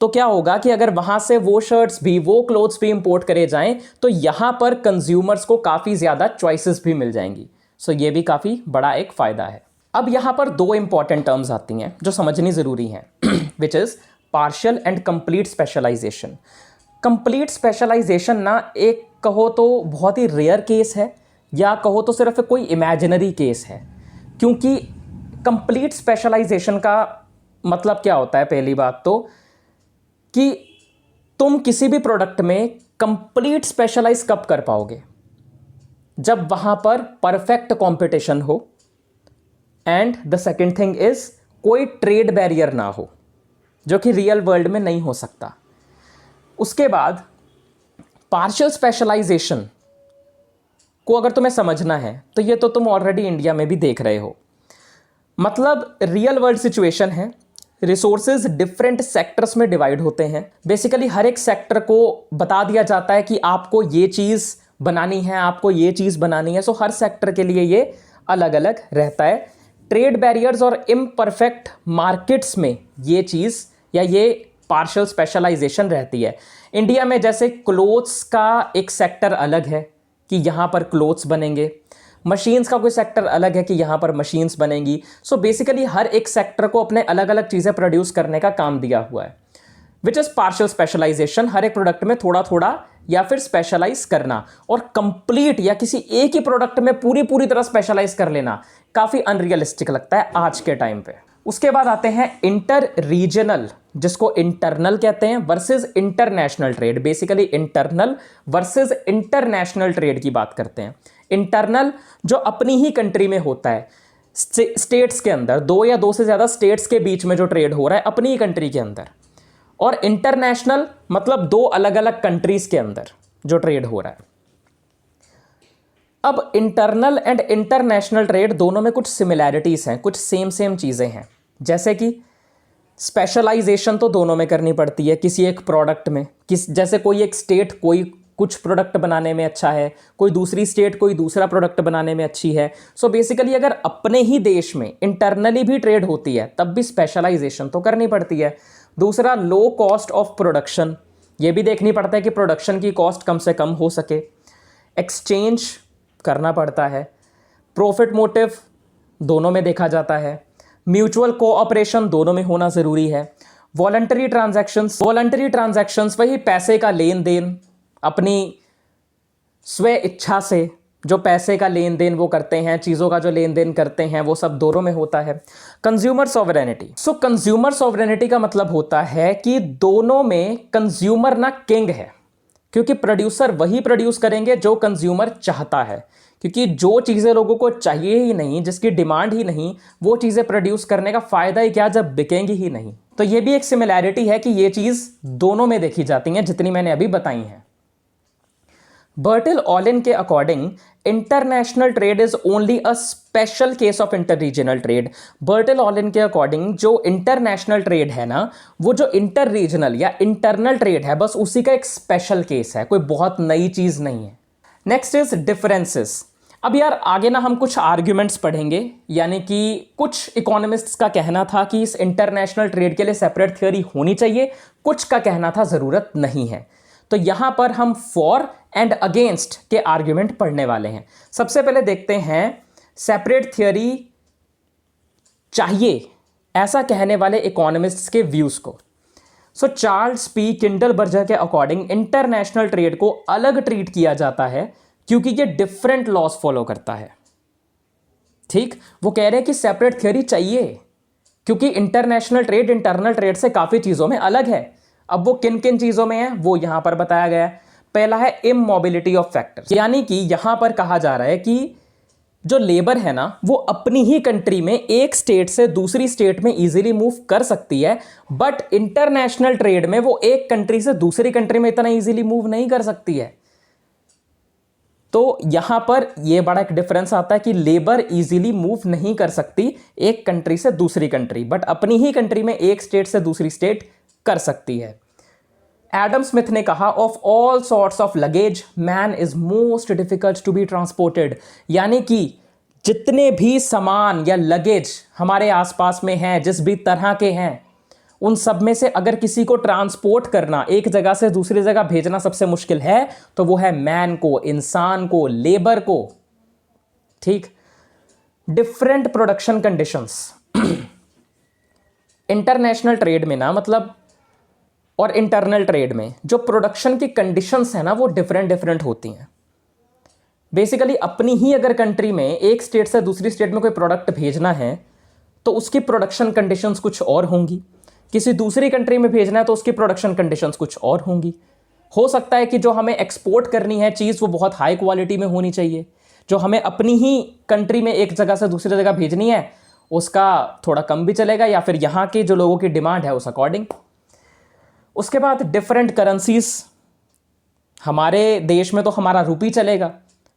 तो क्या होगा कि अगर वहां से वो शर्ट्स भी, वो क्लोथ्स भी इंपोर्ट करे जाएं, तो यहां पर कंज्यूमर्स को काफी ज्यादा चॉइसेस भी मिल जाएंगी। सो ये भी काफी बड़ा एक फायदा है। अब यहां पर दो इंपॉर्टेंट टर्म्स आती हैं जो समझनी जरूरी हैं, which is partial and complete specialisation. Complete specialisation ना एक कहो तो बहुत ही रेयर केस है, या कहो तो सिर्फ कोई इमेजिनरी केस है। क्योंकि कंप्लीट स्पेशलाइजेशन का मतलब क्या होता है, पहली बात तो कि तुम किसी भी प्रोडक्ट में कंप्लीट स्पेशलाइज कब कर पाओगे, जब वहां पर परफेक्ट कंपटीशन हो, and the second thing is कोई ट्रेड बैरियर ना हो, जो कि रियल वर्ल्ड में नहीं हो सकता। उसके बाद पार्शियल स्पेशलाइजेशन को अगर तुम्हें समझना है तो ये तो तुम ऑलरेडी इंडिया में भी देख रहे हो। मतलब रियल वर्ल्ड सिचुएशन है, रिसोर्सेज डिफरेंट सेक्टर्स में डिवाइड होते हैं। बेसिकली हर एक सेक्टर को बता दिया जाता है कि आपको ये चीज़ बनानी है, आपको ये चीज़ बनानी है। सो हर सेक्टर के लिए ये अलग अलग रहता है। ट्रेड बैरियर्स और इम्परफेक्ट मार्केट्स में ये चीज़ या ये पार्शियल स्पेशलाइजेशन रहती है। इंडिया में जैसे क्लोथ्स का एक सेक्टर अलग है कि यहाँ पर क्लोथ्स बनेंगे, मशीन्स का कोई सेक्टर अलग है कि यहाँ पर मशीन्स बनेंगी। सो बेसिकली हर एक सेक्टर को अपने अलग अलग चीज़ें प्रोड्यूस करने का काम दिया हुआ है, विच इज़ पार्शियल स्पेशलाइजेशन। हर एक प्रोडक्ट में थोड़ा थोड़ा या फिर स्पेशलाइज करना, और कंप्लीट या किसी एक ही प्रोडक्ट में पूरी पूरी तरह स्पेशलाइज कर लेना काफ़ी अनरियलिस्टिक लगता है आज के टाइम पे। उसके बाद आते हैं इंटर रीजनल, जिसको इंटरनल कहते हैं, versus international trade. Basically internal versus international trade की बात करते हैं। इंटरनल जो अपनी ही कंट्री में होता है, स्टेट्स के अंदर, दो या दो से ज़्यादा स्टेट्स के बीच में जो ट्रेड हो रहा है अपनी ही कंट्री के अंदर। और इंटरनेशनल मतलब दो अलग अलग कंट्रीज के अंदर जो ट्रेड हो रहा है। अब इंटरनल एंड इंटरनेशनल ट्रेड दोनों में कुछ सिमिलैरिटीज़ हैं, कुछ सेम सेम चीज़ें हैं। जैसे कि स्पेशलाइजेशन तो दोनों में करनी पड़ती है किसी एक प्रोडक्ट में। जैसे कोई एक स्टेट कोई कुछ प्रोडक्ट बनाने में अच्छा है, कोई दूसरी स्टेट कोई दूसरा प्रोडक्ट बनाने में अच्छी है। सो बेसिकली अगर अपने ही देश में इंटरनली भी ट्रेड होती है तब भी स्पेशलाइजेशन तो करनी पड़ती है। दूसरा, लो कॉस्ट ऑफ प्रोडक्शन, ये भी देखनी पड़ता है कि प्रोडक्शन की कॉस्ट कम से कम हो सके। एक्सचेंज करना पड़ता है। प्रॉफिट मोटिव दोनों में देखा जाता है। म्यूचुअल कोऑपरेशन दोनों में होना ज़रूरी है। वॉलंटरी ट्रांजैक्शंस वही पैसे का लेन देन, अपनी स्व इच्छा से जो पैसे का लेन देन वो करते हैं, चीज़ों का जो लेन देन करते हैं, वो सब दोनों में होता है। कंज्यूमर सॉवरेनिटी, सो कंज्यूमर सॉवरेनिटी का मतलब होता है कि दोनों में कंज्यूमर ना किंग है, क्योंकि प्रोड्यूसर वही प्रोड्यूस करेंगे जो कंज्यूमर चाहता है। क्योंकि जो चीज़ें लोगों को चाहिए ही नहीं, जिसकी डिमांड ही नहीं, वो चीज़ें प्रोड्यूस करने का फ़ायदा ही क्या जब बिकेंगी ही नहीं। तो ये भी एक सिमिलैरिटी है कि ये चीज़ दोनों में देखी जाती है जितनी मैंने अभी बताई हैं। बर्टिल ऑलिन के according international trade is only a special case of inter regional trade. Bertil Ohlin के अकॉर्डिंग जो इंटरनेशनल ट्रेड है ना, वो जो इंटर रीजनल या इंटरनल ट्रेड है, बस उसी का एक स्पेशल केस है, कोई बहुत नई चीज़ नहीं है। Next is differences. अब यार आगे ना हम कुछ आर्ग्यूमेंट्स पढ़ेंगे, यानी कि कुछ इकोनॉमिस्ट्स का कहना था कि इस इंटरनेशनल ट्रेड के लिए सेपरेट थ्योरी होनी चाहिए, कुछ का कहना था ज़रूरत नहीं है। तो यहां पर हम फॉर एंड अगेंस्ट के आर्ग्यूमेंट पढ़ने वाले हैं। सबसे पहले देखते हैं सेपरेट थ्योरी चाहिए ऐसा कहने वाले इकोनॉमिस्ट्स के व्यूज को। सो चार्ल्स पी किंडलबर्गर के अकॉर्डिंग इंटरनेशनल ट्रेड को अलग ट्रीट किया जाता है क्योंकि ये डिफरेंट लॉज फॉलो करता है। ठीक, वो कह रहे हैं कि सेपरेट थियोरी चाहिए, क्योंकि इंटरनेशनल ट्रेड इंटरनल ट्रेड से काफ़ी चीज़ों में अलग है। अब वो किन किन चीज़ों में है वो यहां पर बताया गया है। पहला है इमोबिलिटी ऑफ फैक्टर्स, यानी कि यहां पर कहा जा रहा है कि जो लेबर है ना वो अपनी ही कंट्री में एक स्टेट से दूसरी स्टेट में इजीली मूव कर सकती है, बट इंटरनेशनल ट्रेड में वो एक कंट्री से दूसरी कंट्री में इतना इजीली मूव नहीं कर सकती है। तो यहां पर यह बड़ा एक डिफरेंस आता है कि लेबर इजीली मूव नहीं कर सकती एक कंट्री से दूसरी कंट्री, बट अपनी ही कंट्री में एक स्टेट से दूसरी स्टेट कर सकती है। एडम स्मिथ ने कहा, of all sorts of luggage man is most difficult to be transported, यानी कि जितने भी सामान या लगेज हमारे आसपास में हैं, जिस भी तरह के हैं, उन सब में से अगर किसी को ट्रांसपोर्ट करना, एक जगह से दूसरी जगह भेजना सबसे मुश्किल है, तो वो है मैन को, इंसान को, लेबर को। ठीक, different production conditions international trade में ना, मतलब और इंटरनल ट्रेड में जो प्रोडक्शन की कंडीशंस है ना वो डिफरेंट डिफरेंट होती हैं। बेसिकली अपनी ही अगर कंट्री में एक स्टेट से दूसरी स्टेट में कोई प्रोडक्ट भेजना है तो उसकी प्रोडक्शन कंडीशंस कुछ और होंगी, किसी दूसरी कंट्री में भेजना है तो उसकी प्रोडक्शन कंडीशंस कुछ और होंगी। हो सकता है कि जो हमें एक्सपोर्ट करनी है चीज़ वो बहुत हाई क्वालिटी में होनी चाहिए, जो हमें अपनी ही कंट्री में एक जगह से दूसरी जगह भेजनी है उसका थोड़ा कम भी चलेगा, या फिर यहाँ के जो लोगों की डिमांड है उस अकॉर्डिंग। उसके बाद डिफरेंट करेंसीज, हमारे देश में तो हमारा रुपी चलेगा,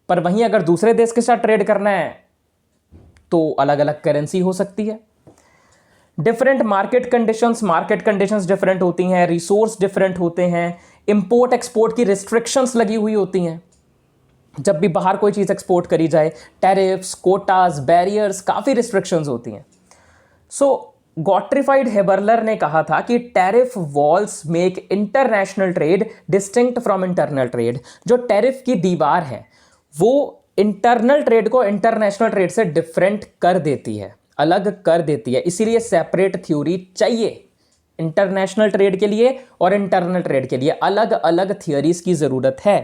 पर वहीं अगर दूसरे देश के साथ ट्रेड करना है तो अलग अलग करेंसी हो सकती है। डिफरेंट मार्केट कंडीशंस डिफरेंट होती हैं, रिसोर्स डिफरेंट होते हैं, इंपोर्ट एक्सपोर्ट की रिस्ट्रिक्शंस लगी हुई होती हैं। जब भी बाहर कोई चीज़ एक्सपोर्ट करी जाए, टैरिफ्स, कोटास, बैरियर्स, काफ़ी रिस्ट्रिक्शंस होती हैं। सो गॉटफ्रीड हेबरलर ने कहा था कि tariff walls make international trade distinct from internal trade. जो टैरिफ की दीवार है वो इंटरनल ट्रेड को इंटरनेशनल ट्रेड से डिफरेंट कर देती है, अलग कर देती है, इसीलिए सेपरेट थ्योरी चाहिए। इंटरनेशनल ट्रेड के लिए और इंटरनल ट्रेड के लिए अलग अलग थियोरीज की ज़रूरत है।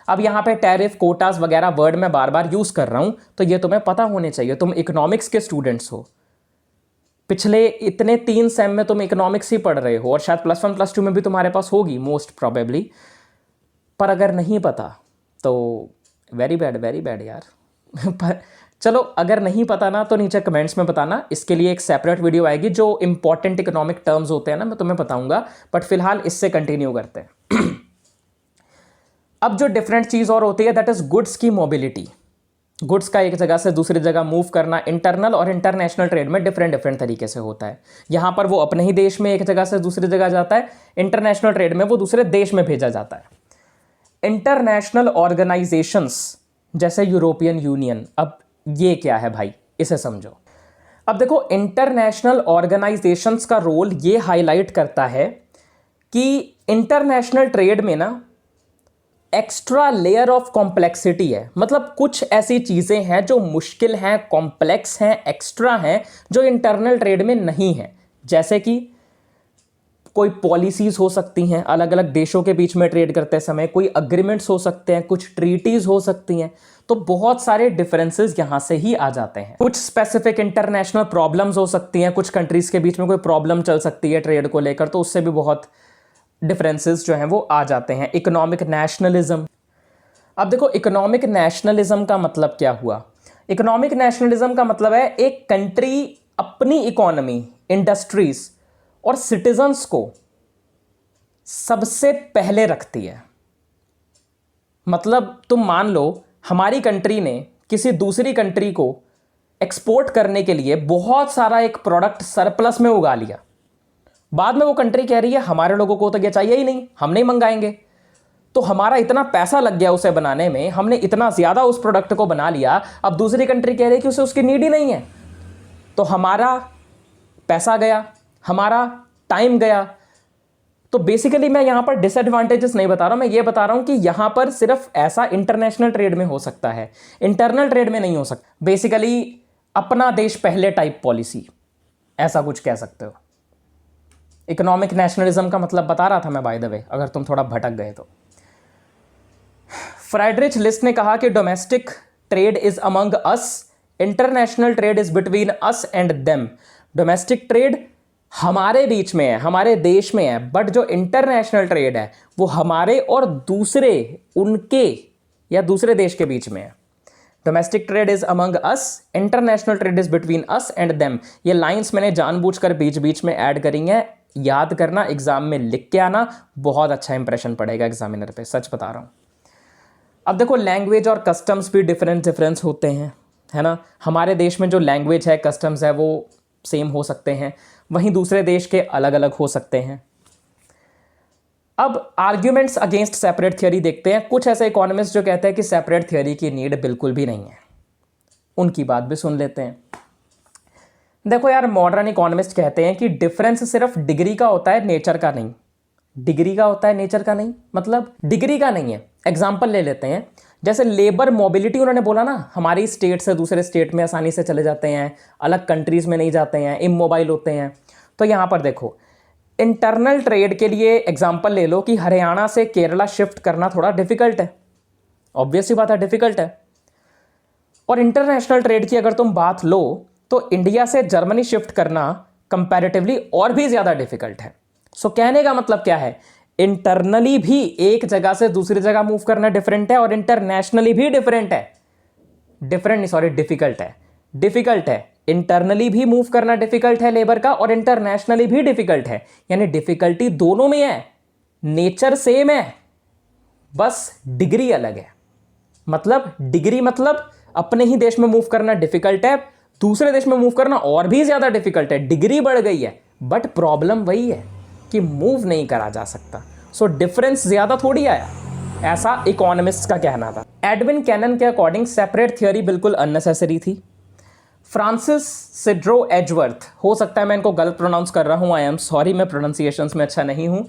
अब यहाँ पे टैरिफ, कोटास वगैरह वर्ड मैं बार बार यूज़ कर रहा हूँ तो ये तुम्हें पता होने चाहिए। तुम इकोनॉमिक्स के स्टूडेंट्स हो, पिछले इतने 3 सेम में तुम इकोनॉमिक्स ही पढ़ रहे हो और शायद +1 +2 में भी तुम्हारे पास होगी मोस्ट प्रोबेबली, पर अगर नहीं पता तो वेरी बैड यार पर चलो, अगर नहीं पता ना तो नीचे कमेंट्स में बताना, इसके लिए एक सेपरेट वीडियो आएगी जो इंपॉर्टेंट इकोनॉमिक टर्म्स होते हैं ना मैं तुम्हें बताऊंगा, बट फिलहाल इससे कंटिन्यू करते हैं। अब जो डिफरेंट चीज़ और होती है दैट इज गुड्स की मोबिलिटी। गुड्स का एक जगह से दूसरी जगह मूव करना इंटरनल और इंटरनेशनल ट्रेड में डिफरेंट तरीके से होता है। यहाँ पर वो अपने ही देश में एक जगह से दूसरी जगह जाता है, इंटरनेशनल ट्रेड में वो दूसरे देश में भेजा जाता है। इंटरनेशनल ऑर्गेनाइजेशंस जैसे यूरोपियन यूनियन, अब ये क्या है भाई, इसे समझो। अब देखो, इंटरनेशनल ऑर्गेनाइजेशंस का रोल ये हाईलाइट करता है कि इंटरनेशनल ट्रेड में ना एक्स्ट्रा लेयर ऑफ कॉम्प्लेक्सिटी है, मतलब कुछ ऐसी चीज़ें हैं जो मुश्किल हैं, कॉम्प्लेक्स हैं, एक्स्ट्रा हैं, जो इंटरनल ट्रेड में नहीं है। जैसे कि कोई पॉलिसीज़ हो सकती हैं अलग अलग देशों के बीच में ट्रेड करते समय, कोई अग्रीमेंट्स हो सकते हैं, कुछ ट्रीटीज़ हो सकती हैं, तो बहुत सारे डिफरेंसेस यहाँ से ही आ जाते हैं। कुछ स्पेसिफिक इंटरनेशनल प्रॉब्लम्स हो सकती हैं, कुछ कंट्रीज़ के बीच में कोई प्रॉब्लम चल सकती है ट्रेड को लेकर, तो उससे भी बहुत डिफरेंसेस जो हैं वो आ जाते हैं। इकोनॉमिक नेशनलिज्म, अब देखो इकोनॉमिक नेशनलिज्म का मतलब क्या हुआ। इकोनॉमिक नेशनलिज्म का मतलब है एक कंट्री अपनी इकोनॉमी, इंडस्ट्रीज और सिटीजन्स को सबसे पहले रखती है। मतलब तुम मान लो हमारी कंट्री ने किसी दूसरी कंट्री को एक्सपोर्ट करने के लिए बहुत सारा एक प्रोडक्ट सरप्लस में उगा लिया, बाद में वो कंट्री कह रही है हमारे लोगों को तो ये चाहिए ही नहीं, हम नहीं मंगाएंगे। तो हमारा इतना पैसा लग गया उसे बनाने में, हमने इतना ज़्यादा उस प्रोडक्ट को बना लिया, अब दूसरी कंट्री कह रही है कि उसे उसकी नीड ही नहीं है, तो हमारा पैसा गया, हमारा टाइम गया। तो बेसिकली मैं यहाँ पर डिसएडवांटेजेस नहीं बता रहा हूँ, मैं ये बता रहा हूँ कि यहाँ पर सिर्फ ऐसा इंटरनेशनल ट्रेड में हो सकता है, इंटरनल ट्रेड में नहीं हो सकता। बेसिकली अपना देश पहले टाइप पॉलिसी, ऐसा कुछ कह सकते हो। इकोनॉमिक नेशनलिज्म का मतलब बता रहा था मैं बाय द वे, अगर तुम थोड़ा भटक गए तो। फ्रेडरिच लिस्ट ने कहा कि domestic trade is among us, international trade is between us and them. Domestic trade हमारे बीच में है, हमारे देश में है, बट जो इंटरनेशनल ट्रेड है वो हमारे और दूसरे, उनके या दूसरे देश के बीच में है। Domestic trade is among us, international trade is between us and them. ये लाइंस मैंने जानबूझकर बीच बीच में ऐड करी हैं, याद करना, एग्जाम में लिख के आना, बहुत अच्छा इंप्रेशन पड़ेगा एग्जामिनर पे, सच बता रहा हूं। अब देखो, लैंग्वेज और कस्टम्स भी डिफरेंस होते हैं, है ना। हमारे देश में जो लैंग्वेज है, कस्टम्स है, वो सेम हो सकते हैं, वहीं दूसरे देश के अलग अलग हो सकते हैं। अब आर्ग्यूमेंट्स अगेंस्ट सेपरेट थियरी देखते हैं। कुछ ऐसे इकोनॉमिस्ट जो कहते हैं कि सेपरेट थियरी की नीड बिल्कुल भी नहीं है, उनकी बात भी सुन लेते हैं। देखो यार, मॉडर्न इकोनॉमिस्ट कहते हैं कि डिफरेंस सिर्फ डिग्री का होता है, नेचर का नहीं। डिग्री का होता है, नेचर का नहीं, मतलब डिग्री का नहीं है। एग्जाम्पल ले लेते हैं, जैसे लेबर मोबिलिटी उन्होंने बोला ना, हमारी स्टेट से दूसरे स्टेट में आसानी से चले जाते हैं, अलग कंट्रीज में नहीं जाते हैं, इमोबाइल होते हैं। तो यहाँ पर देखो, इंटरनल ट्रेड के लिए एग्जाम्पल ले लो कि हरियाणा से केरला शिफ्ट करना थोड़ा डिफिकल्ट है, ऑब्वियस सी बात है, डिफिकल्ट है। और इंटरनेशनल ट्रेड की अगर तुम बात लो तो इंडिया से जर्मनी शिफ्ट करना कंपैरेटिवली और भी ज्यादा डिफिकल्ट है। सो कहने का मतलब क्या है, इंटरनली भी एक जगह से दूसरी जगह मूव करना डिफरेंट है और इंटरनेशनली भी डिफरेंट है, डिफिकल्ट है। इंटरनली भी मूव करना डिफिकल्ट है लेबर का, और इंटरनेशनली भी डिफिकल्ट है, यानी डिफिकल्टी दोनों में है, नेचर सेम है, बस डिग्री अलग है। मतलब डिग्री मतलब अपने ही देश में मूव करना डिफिकल्ट है, दूसरे देश में मूव करना और भी ज्यादा डिफिकल्ट है। डिग्री बढ़ गई है, बट प्रॉब्लम वही है कि मूव नहीं करा जा सकता। सो डिफरेंस ज्यादा थोड़ी आया, ऐसा इकोनॉमिस्ट का कहना था। एडविन कैनन के अकॉर्डिंग सेपरेट थियरी बिल्कुल अननेसेसरी थी। फ्रांसिस सिड्रो एजवर्थ, हो सकता है मैं इनको गलत प्रोनाउंस कर रहा हूं, आई एम सॉरी, मैं प्रोनाउंसिएशंस में अच्छा नहीं हूं।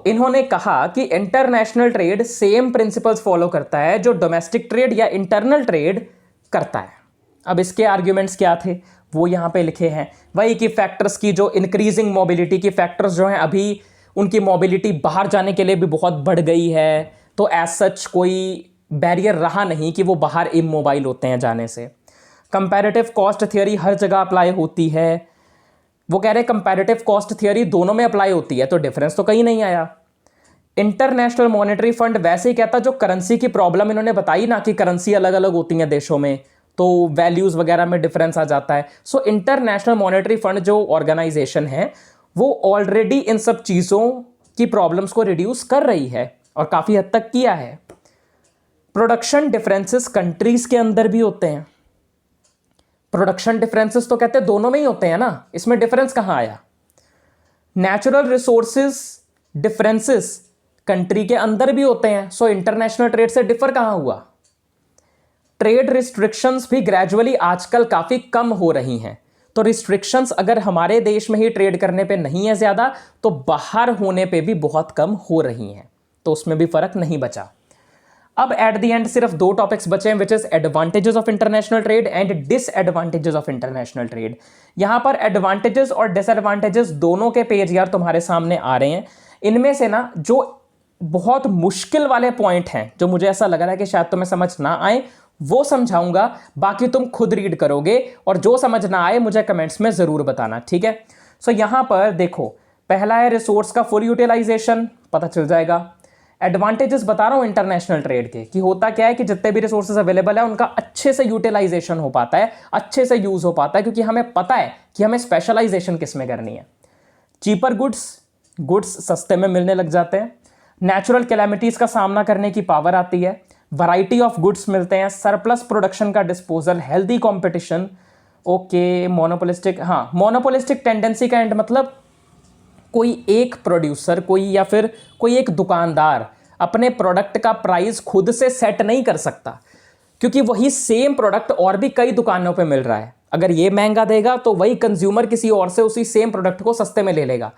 इन्होंने कहा कि international trade same principles follow करता है जो डोमेस्टिक ट्रेड या इंटरनल ट्रेड करता है। अब इसके आर्ग्यूमेंट्स क्या थे वो यहां पे लिखे हैं, वही कि फैक्टर्स की जो इंक्रीजिंग मोबिलिटी की फैक्टर्स जो हैं, अभी उनकी मोबिलिटी बाहर जाने के लिए भी बहुत बढ़ गई है, तो एज सच कोई बैरियर रहा नहीं कि वो बाहर इमोबाइल होते हैं जाने से। कंपैरेटिव कॉस्ट थियरी हर जगह अप्लाई होती है, वो कह रहे हैं कंपैरेटिव कॉस्ट थियरी दोनों में अप्लाई होती है, तो डिफरेंस तो कहीं नहीं आया। इंटरनेशनल मॉनेटरी फंड वैसे ही कहता, जो करेंसी की प्रॉब्लम इन्होंने बताई ना कि करेंसी अलग अलग होती हैं देशों में, तो वैल्यूज वगैरह में डिफरेंस आ जाता है। इंटरनेशनल मॉनेटरी फंड जो ऑर्गेनाइजेशन है वो ऑलरेडी इन सब चीजों की प्रॉब्लम्स को रिड्यूस कर रही है और काफी हद तक किया है। प्रोडक्शन डिफरेंसेस कंट्रीज के अंदर भी होते हैं। प्रोडक्शन डिफरेंसेस तो कहते हैं दोनों में ही होते हैं ना, इसमें डिफरेंस कहां आया। नेचुरल रिसोर्सेज डिफरेंसेस कंट्री के अंदर भी होते हैं, इंटरनेशनल ट्रेड से डिफर कहां हुआ। ट्रेड रिस्ट्रिक्शंस भी ग्रेजुअली आजकल काफी कम हो रही हैं, तो रिस्ट्रिक्शंस अगर हमारे देश में ही ट्रेड करने पे नहीं है ज्यादा, तो बाहर होने पे भी बहुत कम हो रही हैं, तो उसमें भी फर्क नहीं बचा। अब एट द एंड सिर्फ दो टॉपिक्स बचे हैं, which is advantages of international trade and disadvantages of international trade. यहां पर एडवांटेजेस और डिसएडवांटेजेस दोनों के पेज यार तुम्हारे सामने आ रहे हैं। इनमें से ना जो बहुत मुश्किल वाले पॉइंट हैं, जो मुझे ऐसा लग रहा है कि शायद तुम्हें समझ ना आए, वो समझाऊंगा, बाकी तुम खुद रीड करोगे, और जो समझ ना आए मुझे कमेंट्स में जरूर बताना, ठीक है। यहां पर देखो, पहला है रिसोर्स का फुल यूटिलाइजेशन, पता चल जाएगा। एडवांटेजेस बता रहा हूं इंटरनेशनल ट्रेड के, कि होता क्या है कि जितने भी रिसोर्सेज अवेलेबल है उनका अच्छे से यूटिलाइजेशन हो पाता है, अच्छे से यूज हो पाता है, क्योंकि हमें पता है कि हमें स्पेशलाइजेशन किस में करनी है। चीपर गुड्स सस्ते में मिलने लग जाते हैं। नेचुरल कैलेमिटीज का सामना करने की पावर आती है। वैरायटी ऑफ गुड्स मिलते हैं। सरप्लस प्रोडक्शन का disposal, healthy competition. Okay, monopolistic tendency का एंड मतलब कोई एक प्रोड्यूसर, कोई एक दुकानदार अपने प्रोडक्ट का प्राइस खुद से सेट नहीं कर सकता, क्योंकि वही सेम प्रोडक्ट और भी कई दुकानों पे मिल रहा है। अगर ये महंगा देगा तो वही कंज्यूमर किसी और से उसी सेम प्रोडक्ट को सस्ते में ले लेगा।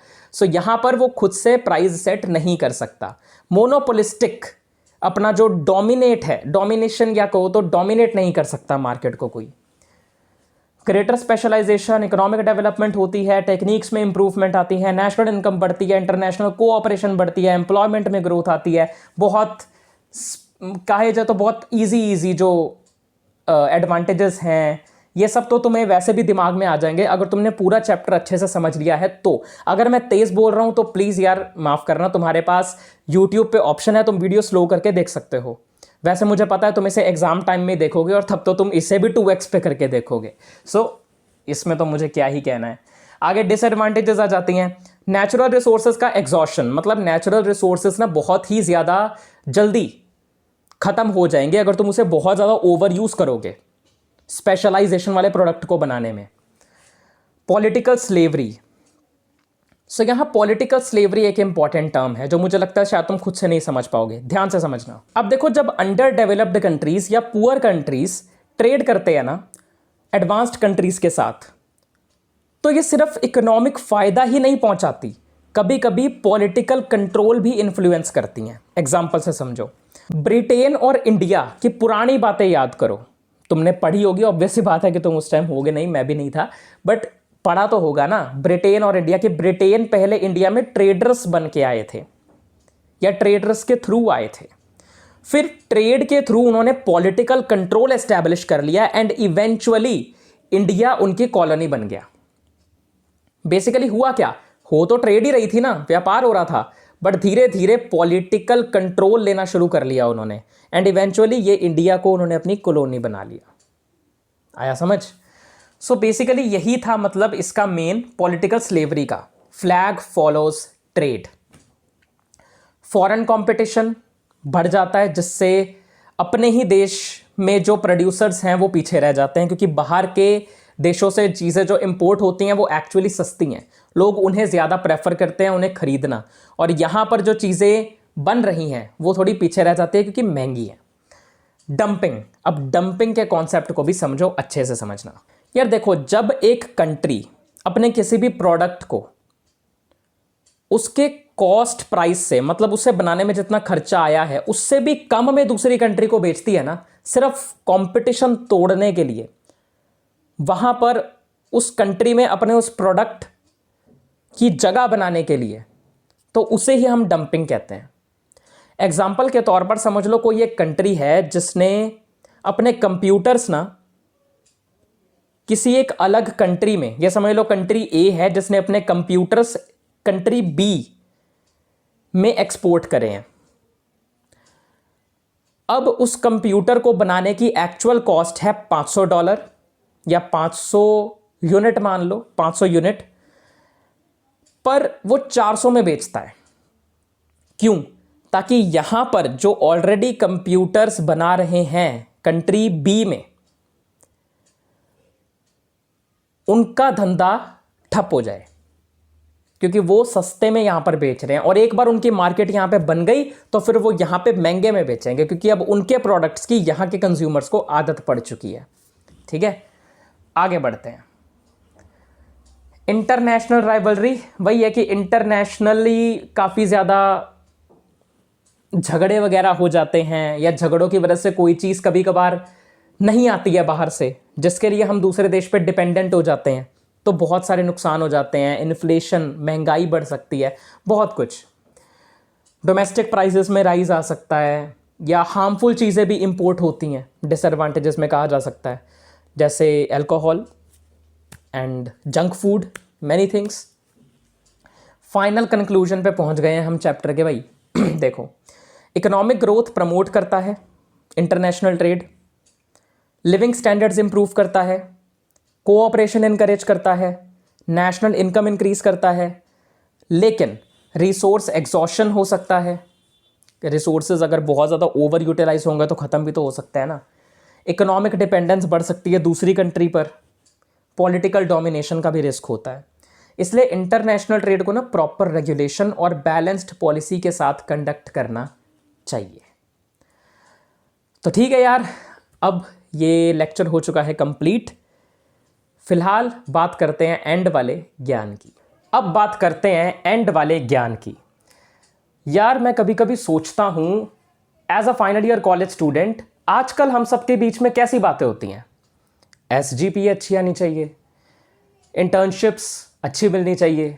यहां पर वो खुद से प्राइस सेट नहीं कर सकता। मोनोपोलिस्टिक अपना जो डोमिनेट है, डोमिनेशन या कहो तो डोमिनेट नहीं कर सकता मार्केट को कोई। ग्रेटर स्पेशलाइजेशन, इकोनॉमिक डेवलपमेंट होती है, टेक्निक्स में इंप्रूवमेंट आती है, नेशनल इनकम बढ़ती है, इंटरनेशनल कोऑपरेशन बढ़ती है, एम्प्लॉयमेंट में ग्रोथ आती है। बहुत कहे जाए तो बहुत इजी जो एडवांटेजेस हैं, ये सब तो तुम्हें वैसे भी दिमाग में आ जाएंगे अगर तुमने पूरा चैप्टर अच्छे से समझ लिया है तो। अगर मैं तेज़ बोल रहा हूँ तो प्लीज़ यार माफ़ करना, तुम्हारे पास यूट्यूब पे ऑप्शन है, तुम वीडियो स्लो करके देख सकते हो। वैसे मुझे पता है तुम इसे एग्ज़ाम टाइम में देखोगे और तब तो तुम इसे भी 2x पे करके देखोगे। सो इसमें तो मुझे क्या ही कहना है। आगे डिसएडवांटेजेस आ जाती हैं। नेचुरल रिसोर्सेज का एग्जॉशन, मतलब नेचुरल रिसोर्सेज ना बहुत ही ज़्यादा जल्दी ख़त्म हो जाएंगे अगर तुम उसे बहुत ज़्यादा ओवर यूज़ करोगे स्पेशलाइजेशन वाले प्रोडक्ट को बनाने में। पॉलिटिकल स्लेवरी, सो यहाँ पॉलिटिकल स्लेवरी एक इंपॉर्टेंट टर्म है जो मुझे लगता है शायद तुम खुद से नहीं समझ पाओगे, ध्यान से समझना। अब देखो, जब अंडर डेवलप्ड कंट्रीज या पुअर कंट्रीज ट्रेड करते हैं ना एडवांस्ड कंट्रीज के साथ, तो ये सिर्फ इकोनॉमिक फायदा ही नहीं पहुंचाती, कभी कभी पॉलिटिकल कंट्रोल भी इन्फ्लुएंस करती हैं। एग्जाम्पल से समझो, ब्रिटेन और इंडिया की पुरानी बातें याद करो, तुमने पढ़ी होगी, ऑब्वियस सी बात है कि तुम उस टाइम होगे नहीं, मैं भी नहीं था, बट पढ़ा तो होगा ना। ब्रिटेन और इंडिया की, ब्रिटेन पहले इंडिया में ट्रेडर्स बन के आए थे या ट्रेडर्स के थ्रू आए थे, फिर ट्रेड के थ्रू उन्होंने पॉलिटिकल कंट्रोल एस्टैब्लिश कर लिया एंड इवेंचुअली इंडिया उनकी कॉलोनी बन गया। बेसिकली हुआ क्या, हो तो ट्रेड ही रही थी ना, व्यापार हो रहा था, बट धीरे धीरे पॉलिटिकल कंट्रोल लेना शुरू कर लिया उन्होंने एंड इवेंचुअली ये इंडिया को उन्होंने अपनी कॉलोनी बना लिया। आया समझ? सो बेसिकली यही था मतलब इसका मेन, पॉलिटिकल स्लेवरी का। Flag follows trade, foreign competition बढ़ जाता है जिससे अपने ही देश में जो प्रोड्यूसर्स हैं वो पीछे रह जाते हैं, क्योंकि बाहर के देशों से चीज़ें जो इंपोर्ट होती हैं वो एक्चुअली सस्ती हैं, लोग उन्हें ज़्यादा प्रेफर करते हैं उन्हें ख़रीदना, और यहाँ पर जो चीज़ें बन रही हैं वो थोड़ी पीछे रह जाती है क्योंकि महंगी है। डंपिंग, अब डंपिंग के कॉन्सेप्ट को भी समझो, अच्छे से समझना यार। देखो, जब एक कंट्री अपने किसी भी प्रोडक्ट को उसके कॉस्ट प्राइस से, मतलब उसे बनाने में जितना खर्चा आया है उससे भी कम में दूसरी कंट्री को बेचती है ना, सिर्फ कंपटीशन तोड़ने के लिए, वहां पर उस कंट्री में अपने उस प्रोडक्ट की जगह बनाने के लिए, तो उसे ही हम डंपिंग कहते हैं। एग्जाम्पल के तौर पर समझ लो, कोई एक कंट्री है जिसने अपने कंप्यूटर्स ना किसी एक अलग कंट्री में, यह समझ लो कंट्री ए है जिसने अपने कंप्यूटर्स कंट्री बी में एक्सपोर्ट करे हैं। अब उस कंप्यूटर को बनाने की एक्चुअल कॉस्ट है $500 या 500 यूनिट, मान लो 500 यूनिट, पर वो 400 में बेचता है। क्यों? ताकि यहां पर जो ऑलरेडी कंप्यूटर्स बना रहे हैं कंट्री बी में, उनका धंधा ठप हो जाए, क्योंकि वो सस्ते में यहां पर बेच रहे हैं, और एक बार उनकी मार्केट यहां पे बन गई तो फिर वो यहां पे महंगे में बेचेंगे, क्योंकि अब उनके प्रोडक्ट्स की यहां के कंज्यूमर्स को आदत पड़ चुकी है। ठीक है, आगे बढ़ते हैं। इंटरनेशनल राइवलरी, वही है कि इंटरनेशनली काफ़ी ज़्यादा झगड़े वगैरह हो जाते हैं, या झगड़ों की वजह से कोई चीज़ कभी कभार नहीं आती है बाहर से, जिसके लिए हम दूसरे देश पे डिपेंडेंट हो जाते हैं, तो बहुत सारे नुकसान हो जाते हैं, इन्फ्लेशन, महंगाई बढ़ सकती है, बहुत कुछ। डोमेस्टिक प्राइसेस में राइज आ सकता है, या हार्मफुल चीज़ें भी इंपोर्ट होती हैं, डिसएडवांटेजेस में कहा जा सकता है, जैसे alcohol and junk food, many things. Final conclusion पे पहुंच गए हैं हम चैप्टर के भाई। देखो, इकोनॉमिक ग्रोथ प्रमोट करता है international trade, living standards improve करता है, कोऑपरेशन इनकरेज करता है, नेशनल इनकम इंक्रीज करता है, लेकिन रिसोर्स एग्जॉशन हो सकता है, रिसोर्सेज अगर बहुत ज़्यादा ओवर यूटिलाइज होंगे तो ख़त्म भी तो हो सकता है ना। इकोनॉमिक डिपेंडेंस बढ़ सकती है दूसरी कंट्री पर, पॉलिटिकल डोमिनेशन का भी रिस्क होता है। इसलिए इंटरनेशनल ट्रेड को ना प्रॉपर रेगुलेशन और बैलेंस्ड पॉलिसी के साथ कंडक्ट करना चाहिए। तो ठीक है यार, अब ये लेक्चर हो चुका है कंप्लीट। फिलहाल बात करते हैं एंड वाले ज्ञान की। अब बात करते हैं एंड वाले ज्ञान की। यार मैं कभी कभी सोचता हूँ as a final year college student, आजकल हम सबके बीच में कैसी बातें होती हैं, SGPA अच्छी आनी चाहिए, इंटर्नशिप्स अच्छी मिलनी चाहिए,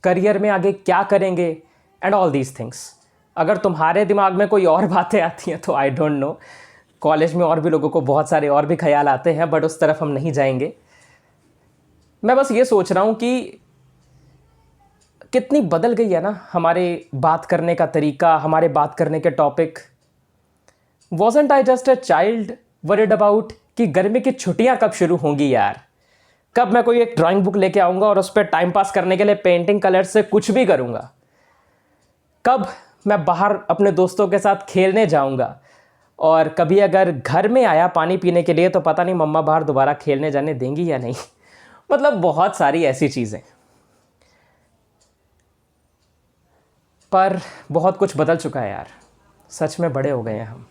करियर में आगे क्या करेंगे एंड ऑल दीज थिंग्स। अगर तुम्हारे दिमाग में कोई और बातें आती हैं तो आई डोंट नो, कॉलेज में और भी लोगों को बहुत सारे और भी ख्याल आते हैं, बट उस तरफ हम नहीं जाएंगे। मैं बस ये सोच रहा हूँ कि कितनी बदल गई है ना हमारे बात करने का तरीका, हमारे बात करने के topic. Wasn't I just a child worried about कि गर्मी की छुट्टियां कब शुरू होंगी यार, कब मैं कोई एक ड्राइंग बुक लेके आऊँगा और उस पर टाइम पास करने के लिए पेंटिंग कलर से कुछ भी करूँगा, कब मैं बाहर अपने दोस्तों के साथ खेलने जाऊँगा, और कभी अगर घर में आया पानी पीने के लिए तो पता नहीं मम्मा बाहर दोबारा खेलने जाने देंगी या नहीं। मतलब बहुत सारी ऐसी चीज़ें, पर बहुत कुछ बदल चुका है यार, सच में बड़े हो गए हैं हम।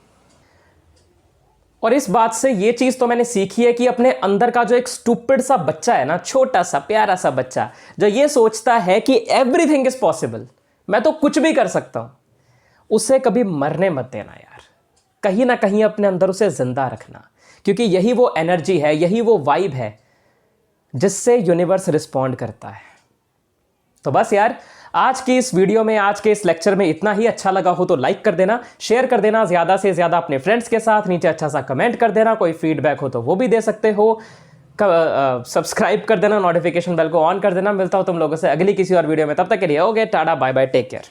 और इस बात से ये चीज़ तो मैंने सीखी है कि अपने अंदर का जो एक स्टूपिड सा बच्चा है ना, छोटा सा प्यारा सा बच्चा जो ये सोचता है कि एवरीथिंग इज पॉसिबल, मैं तो कुछ भी कर सकता हूँ, उसे कभी मरने मत देना यार। कहीं ना कहीं अपने अंदर उसे जिंदा रखना, क्योंकि यही वो एनर्जी है, यही वो वाइब है जिससे यूनिवर्स रिस्पॉन्ड करता है। तो बस यार, आज की इस वीडियो में, आज के इस लेक्चर में इतना ही। अच्छा लगा हो तो लाइक कर देना, शेयर कर देना ज़्यादा से ज़्यादा अपने फ्रेंड्स के साथ, नीचे अच्छा सा कमेंट कर देना, कोई फीडबैक हो तो वो भी दे सकते हो, सब्सक्राइब कर देना, नोटिफिकेशन बेल को ऑन कर देना। मिलता हूँ तुम लोगों से अगली किसी और वीडियो में, तब तक के लिए okay, tata bye bye, take care.